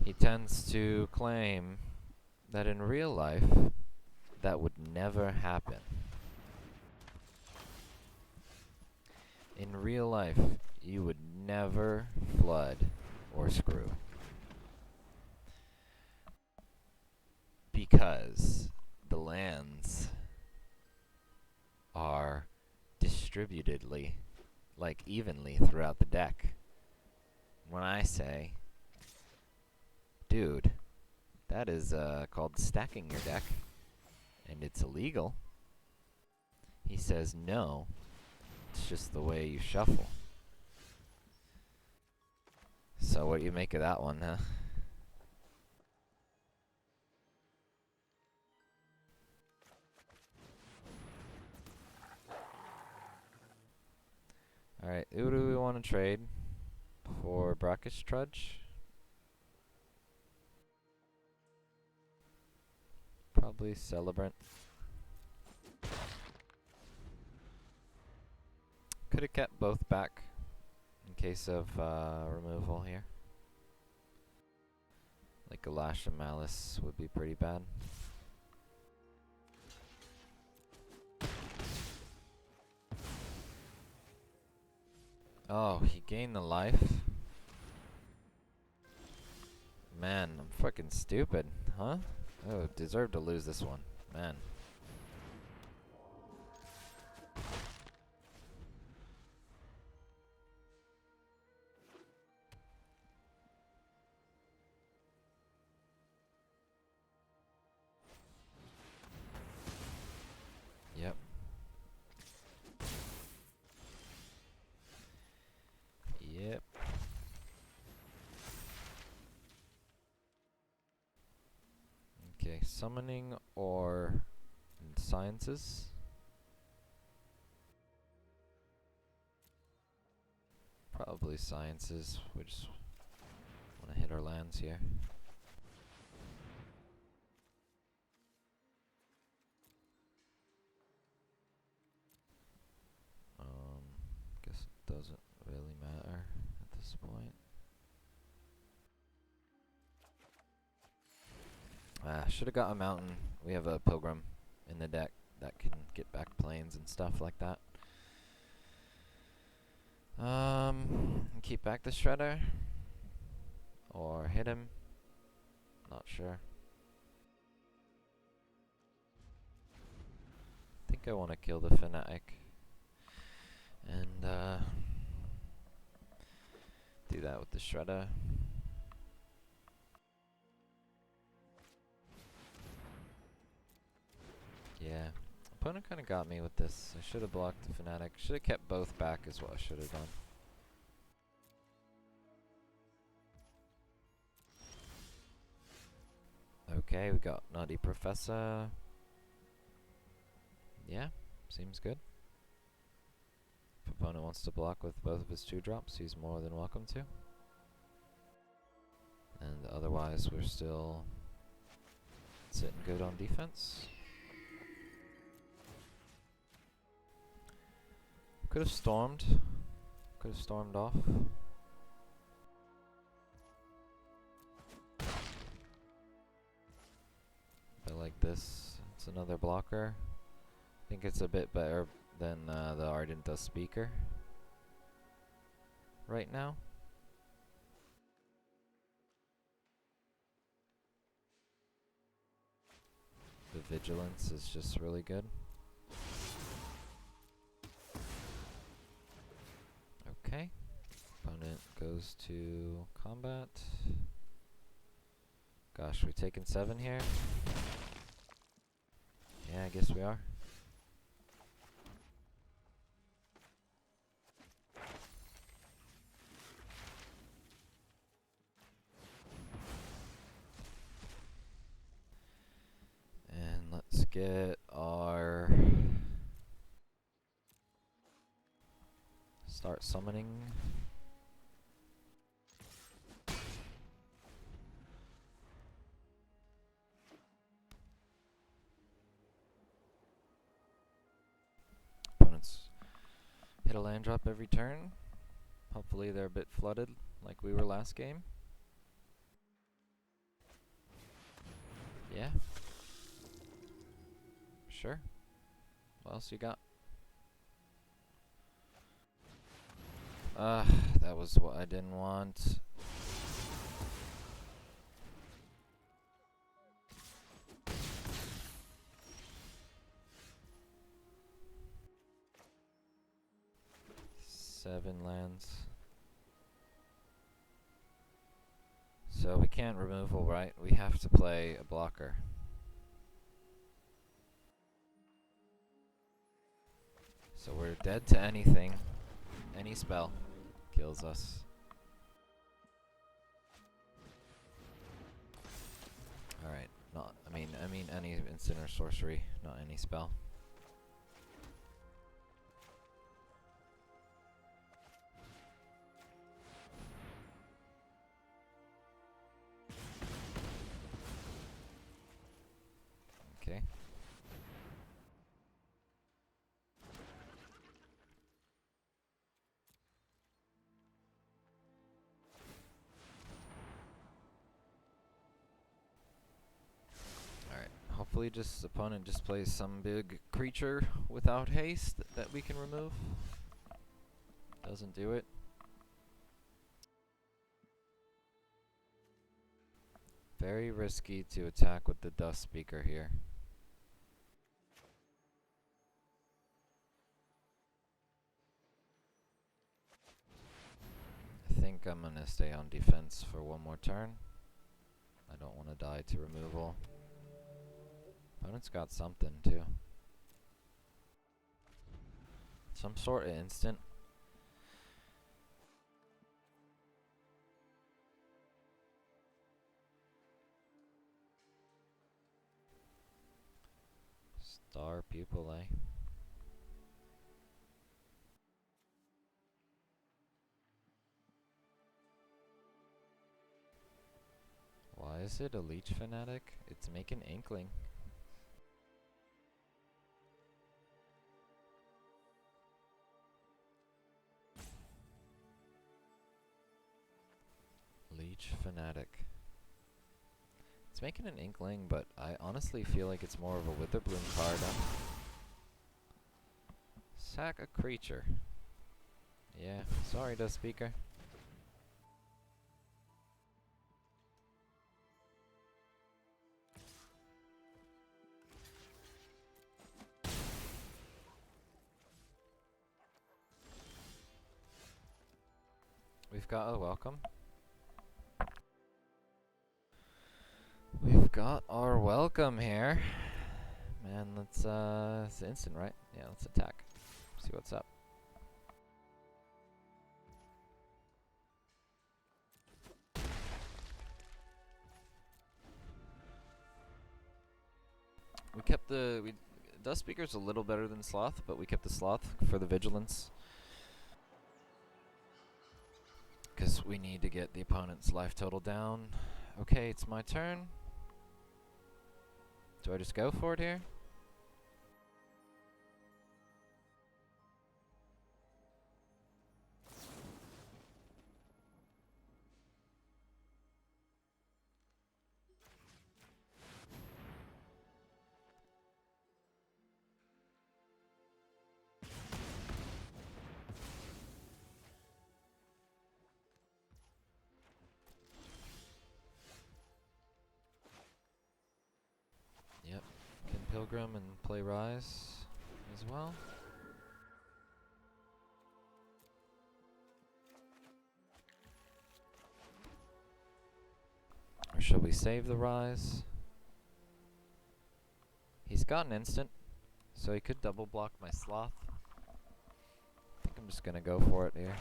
He tends to claim that in real life, that would never happen. In real life, you would never flood or screw. Because the lands are distributedly, like evenly throughout the deck. When I say, dude, that is called stacking your deck, and it's illegal, he says, no, it's just the way you shuffle. So what do you make of that one, huh? Alright, who do we want to trade for Brackish Trudge? Probably Celebrant. Could have kept both back in case of removal here. Like a Lash of Malice would be pretty bad. Oh, he gained the life? Man, I'm fucking stupid, huh? Oh, deserved to lose this one. Man. Yep. Yep. Okay, summoning or sciences? Probably sciences. We just want to hit our lands here. Guess it doesn't really matter at this point. Should have got a mountain. We have a pilgrim in the deck that can get back planes and stuff like that. Keep back the shredder or hit him. Not sure. I think I want to kill the fanatic and do that with the shredder. Yeah, opponent kind of got me with this. I should have blocked the fanatic. Should have kept both back is what I should have done. Okay, we got Nutty Professor. Yeah, seems good. If opponent wants to block with both of his 2-drops, he's more than welcome to. And otherwise, we're still sitting good on defense. Could have stormed. Could have stormed off. But like this, it's another blocker. I think it's a bit better than the Ardent Dust Speaker right now. The Vigilance is just really good. Okay. Opponent goes to combat. Gosh, we taking 7 here? Yeah, I guess we are. get our... Start summoning. Opponents hit a land drop every turn. Hopefully they're a bit flooded like we were last game. Yeah. Sure. What else you got? That was what I didn't want. Seven lands. So we can't removal, right? We have to play a blocker. So we're dead to anything. Any spell kills us. Alright, not I mean any instant or sorcery, not any spell. Okay. Hopefully just opponent just plays some big creature without haste that we can remove. Doesn't do it. Very risky to attack with the Dust Speaker here. I think I'm gonna stay on defense for one more turn. I don't want to die to removal. Opponent's got something too. Some sort of instant. Star Pupil, eh? Why is it a Leech Fanatic? It's making Inkling. Leech Fanatic. It's making an Inkling, but I honestly feel like it's more of a Witherbloom card. Sack a creature. Yeah, sorry, Dust Speaker. We've got a welcome. We've got our welcome here. Man, let's it's instant, right? Yeah, let's attack. See what's up. We kept the Dust Speaker's a little better than Sloth, but we kept the Sloth for the vigilance. Because we need to get the opponent's life total down. Okay, it's my turn. Do I just go for it here? Yep. Can Pilgrim and play Rise as well. Or should we save the Rise? He's got an instant, so he could double block my Sloth. I think I'm just gonna go for it here.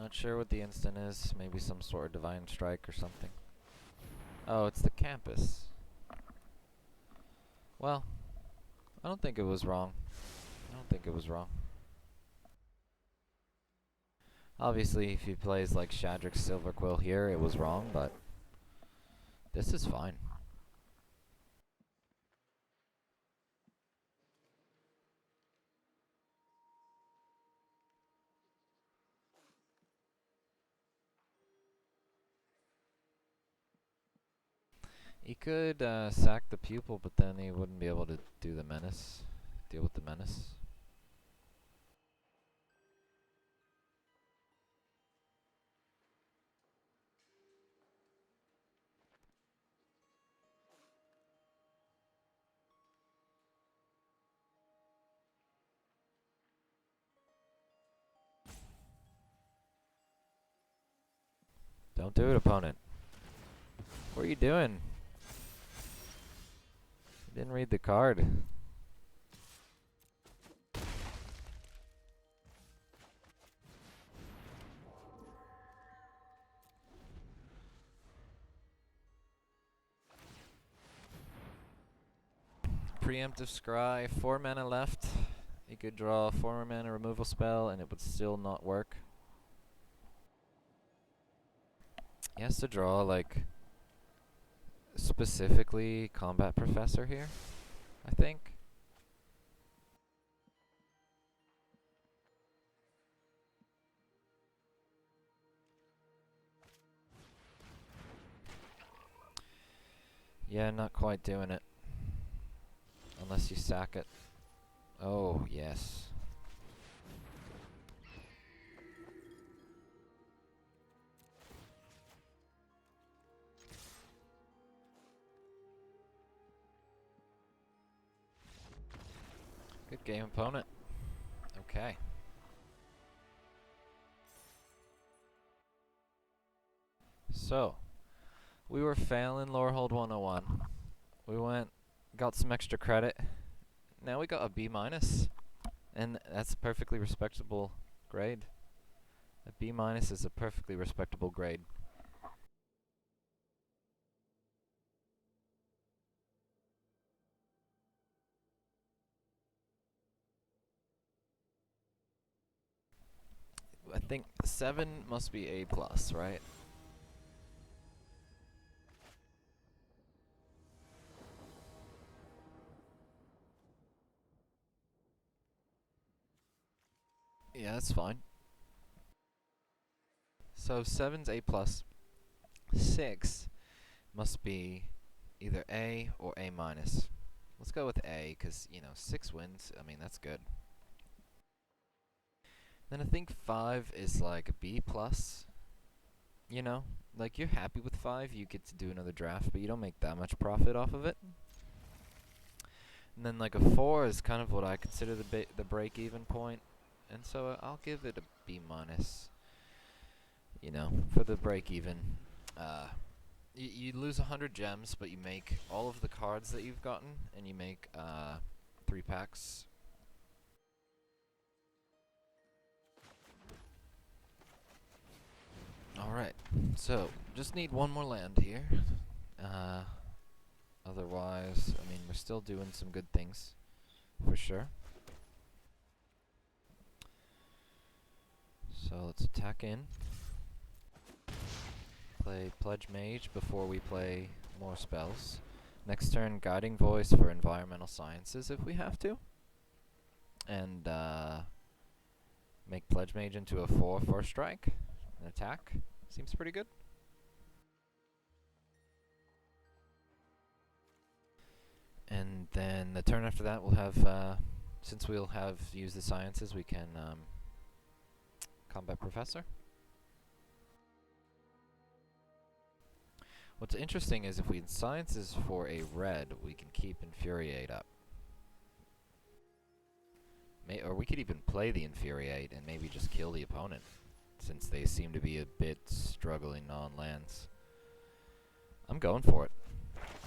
Not sure what the instant is. Maybe some sort of divine strike or something. Oh, it's the campus. Well, I don't think it was wrong. I don't think it was wrong. Obviously, if he plays like Shadrick's Silver Quill here, it was wrong, but this is fine. He could sack the pupil, but then he wouldn't be able to do the menace. Deal with the menace. Don't do it, opponent. What are you doing? You didn't read the card. Preemptive Scry, 4 mana left. He could draw a 4 mana removal spell and it would still not work. He has to draw, like, specifically Combat Professor here, I think. Yeah, not quite doing it. Unless you sack it. Oh, yes. Good game, opponent. Okay. So, we were failing Lorehold 101. We got some extra credit. Now we got a B minus, and that's a perfectly respectable grade. A B minus is a perfectly respectable grade. I think 7 must be A plus, right? Yeah, that's fine. So 7's A plus. 6 must be either A or A minus. Let's go with A, because, 6 wins. I mean, that's good. Then I think 5 is like a B plus. Like, you're happy with 5, you get to do another draft, but you don't make that much profit off of it. And then like a 4 is kind of what I consider the break-even point, and so I'll give it a B minus. For the break-even. You lose 100 gems, but you make all of the cards that you've gotten, and you make 3 packs. Alright, so just need one more land here. Otherwise, I mean, we're still doing some good things, for sure. So let's attack in. Play Pledge Mage before we play more spells. Next turn, Guiding Voice for Environmental Sciences if we have to. And make Pledge Mage into a 4/4 strike. An attack. Seems pretty good. And then the turn after that we'll have, since we'll have used the Sciences, we can Combat Professor. What's interesting is if we Sciences for a red, we can keep Infuriate up. Or we could even play the Infuriate and maybe just kill the opponent, since they seem to be a bit struggling on lands. I'm going for it.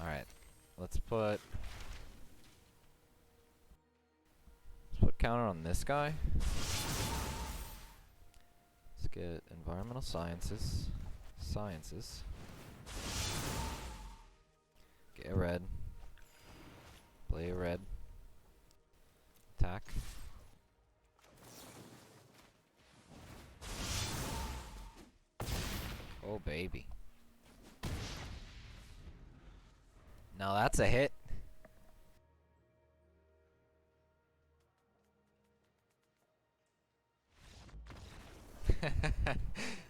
Alright, let's put counter on this guy. Let's Get environmental sciences. Sciences. Get a red. Play a red. Attack. Oh baby. Now that's a hit.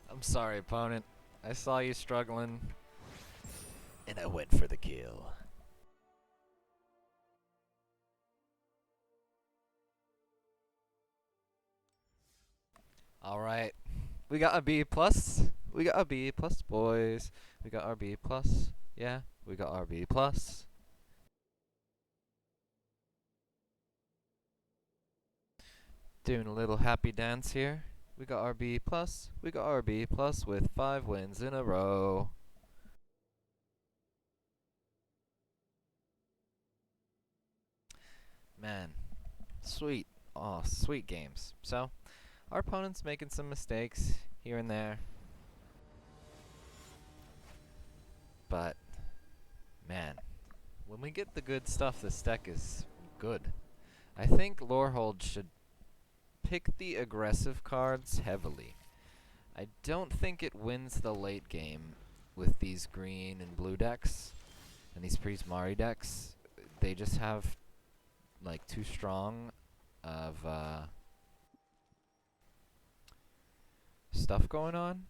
I'm sorry, opponent. I saw you struggling, and I went for the kill. Alright. We got a B plus. We got a B plus, boys. We got our B plus. Yeah, we got our B plus. Doing a little happy dance here. We got our B plus. We got our B plus with 5 wins in a row. Man, sweet. Oh, sweet games. So, our opponent's making some mistakes here and there. But, man, when we get the good stuff, this deck is good. I think Lorehold should pick the aggressive cards heavily. I don't think it wins the late game with these green and blue decks and these Prismari decks. They just have like too strong of stuff going on.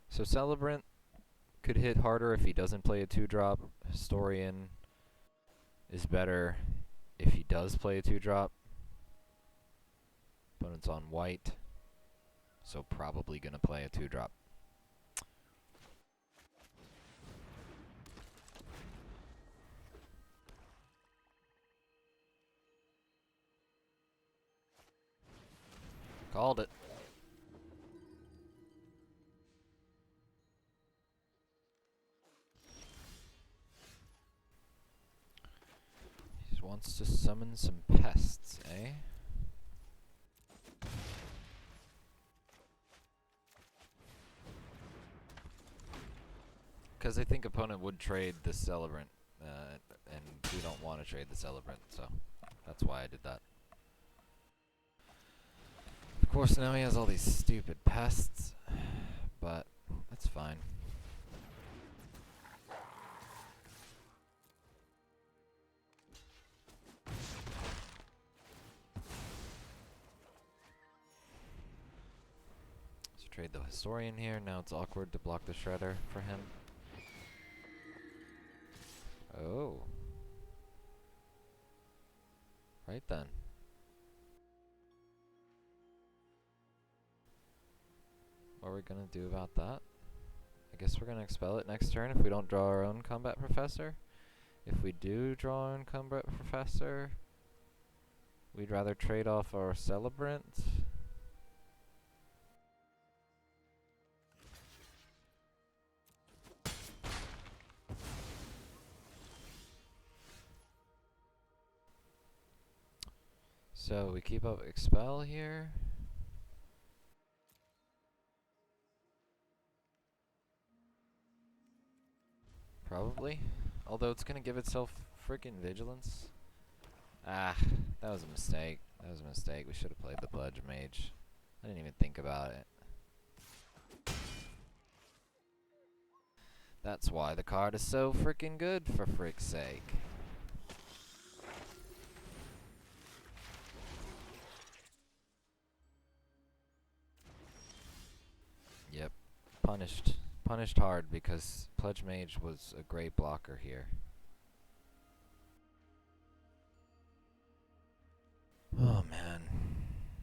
So Celebrant could hit harder if he doesn't play a 2-drop. Historian is better if he does play a 2-drop. Opponent's on white, so probably gonna play a 2-drop. Called it. He wants to summon some pests, eh? Because I think opponent would trade the Celebrant, and we don't want to trade the Celebrant, so that's why I did that. Of course, now he has all these stupid pests, but that's fine. Let's trade the Historian here. Now it's awkward to block the Shredder for him. Oh. Right then. What are we gonna do about that? I guess we're gonna expel it next turn if we don't draw our own Combat Professor. If we do draw our own Combat Professor, we'd rather trade off our Celebrant. So we keep up Expel here. Probably. Although it's gonna give itself freaking Vigilance. Ah, that was a mistake. That was a mistake. We should have played the Pledge Mage. I didn't even think about it. That's why the card is so freaking good, for frick's sake. Yep. Punished. Punished hard because Pledge Mage was a great blocker here. Oh man.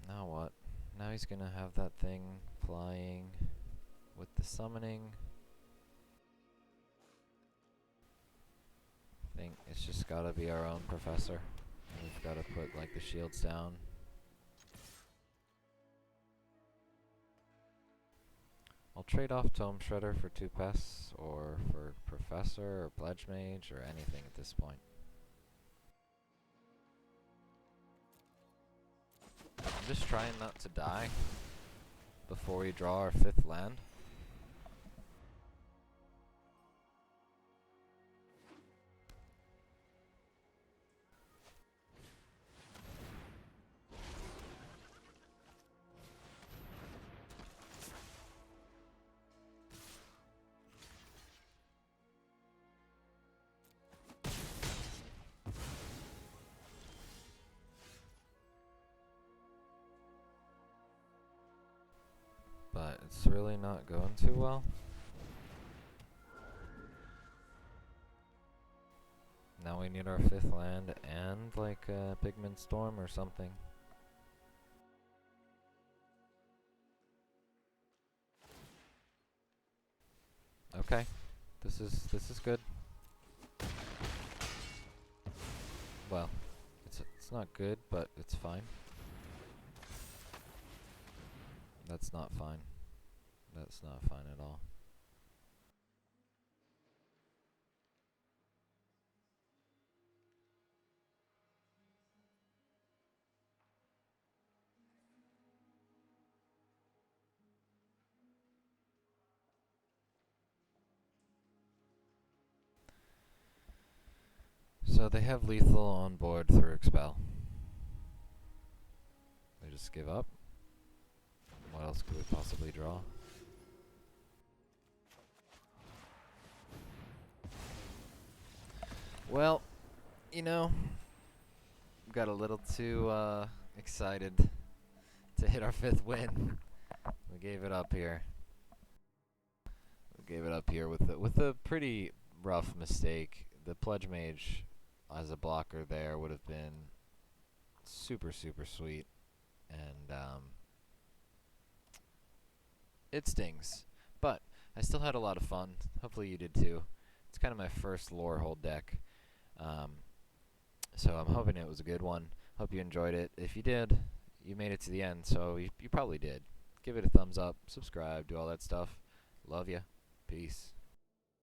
Now what? Now he's gonna have that thing flying with the summoning. I think it's just gotta be our own Professor. We've gotta put like the shields down. I'll trade off Tome Shredder for 2 pests, or for Professor, or Pledge Mage, or anything at this point. I'm just trying not to die. before we draw our 5th land. But it's really not going too well. Now we need our 5th land and like a Pigment Storm or something. Okay, this is good. Well, it's not good, but it's fine. That's not fine. That's not fine at all. So they have lethal on board through Expel. They just give up. What else could we possibly draw? Well, you know, got a little too excited to hit our 5th win. We gave it up here. We gave it up here with a pretty rough mistake. The Pledge Mage as a blocker there would have been super sweet, and it stings. But I still had a lot of fun. Hopefully you did too. It's kind of my first Lorehold deck. So I'm hoping it was a good one. Hope you enjoyed it. If you did, you made it to the end, so you probably did. Give it a thumbs up, subscribe, do all that stuff. Love ya. Peace.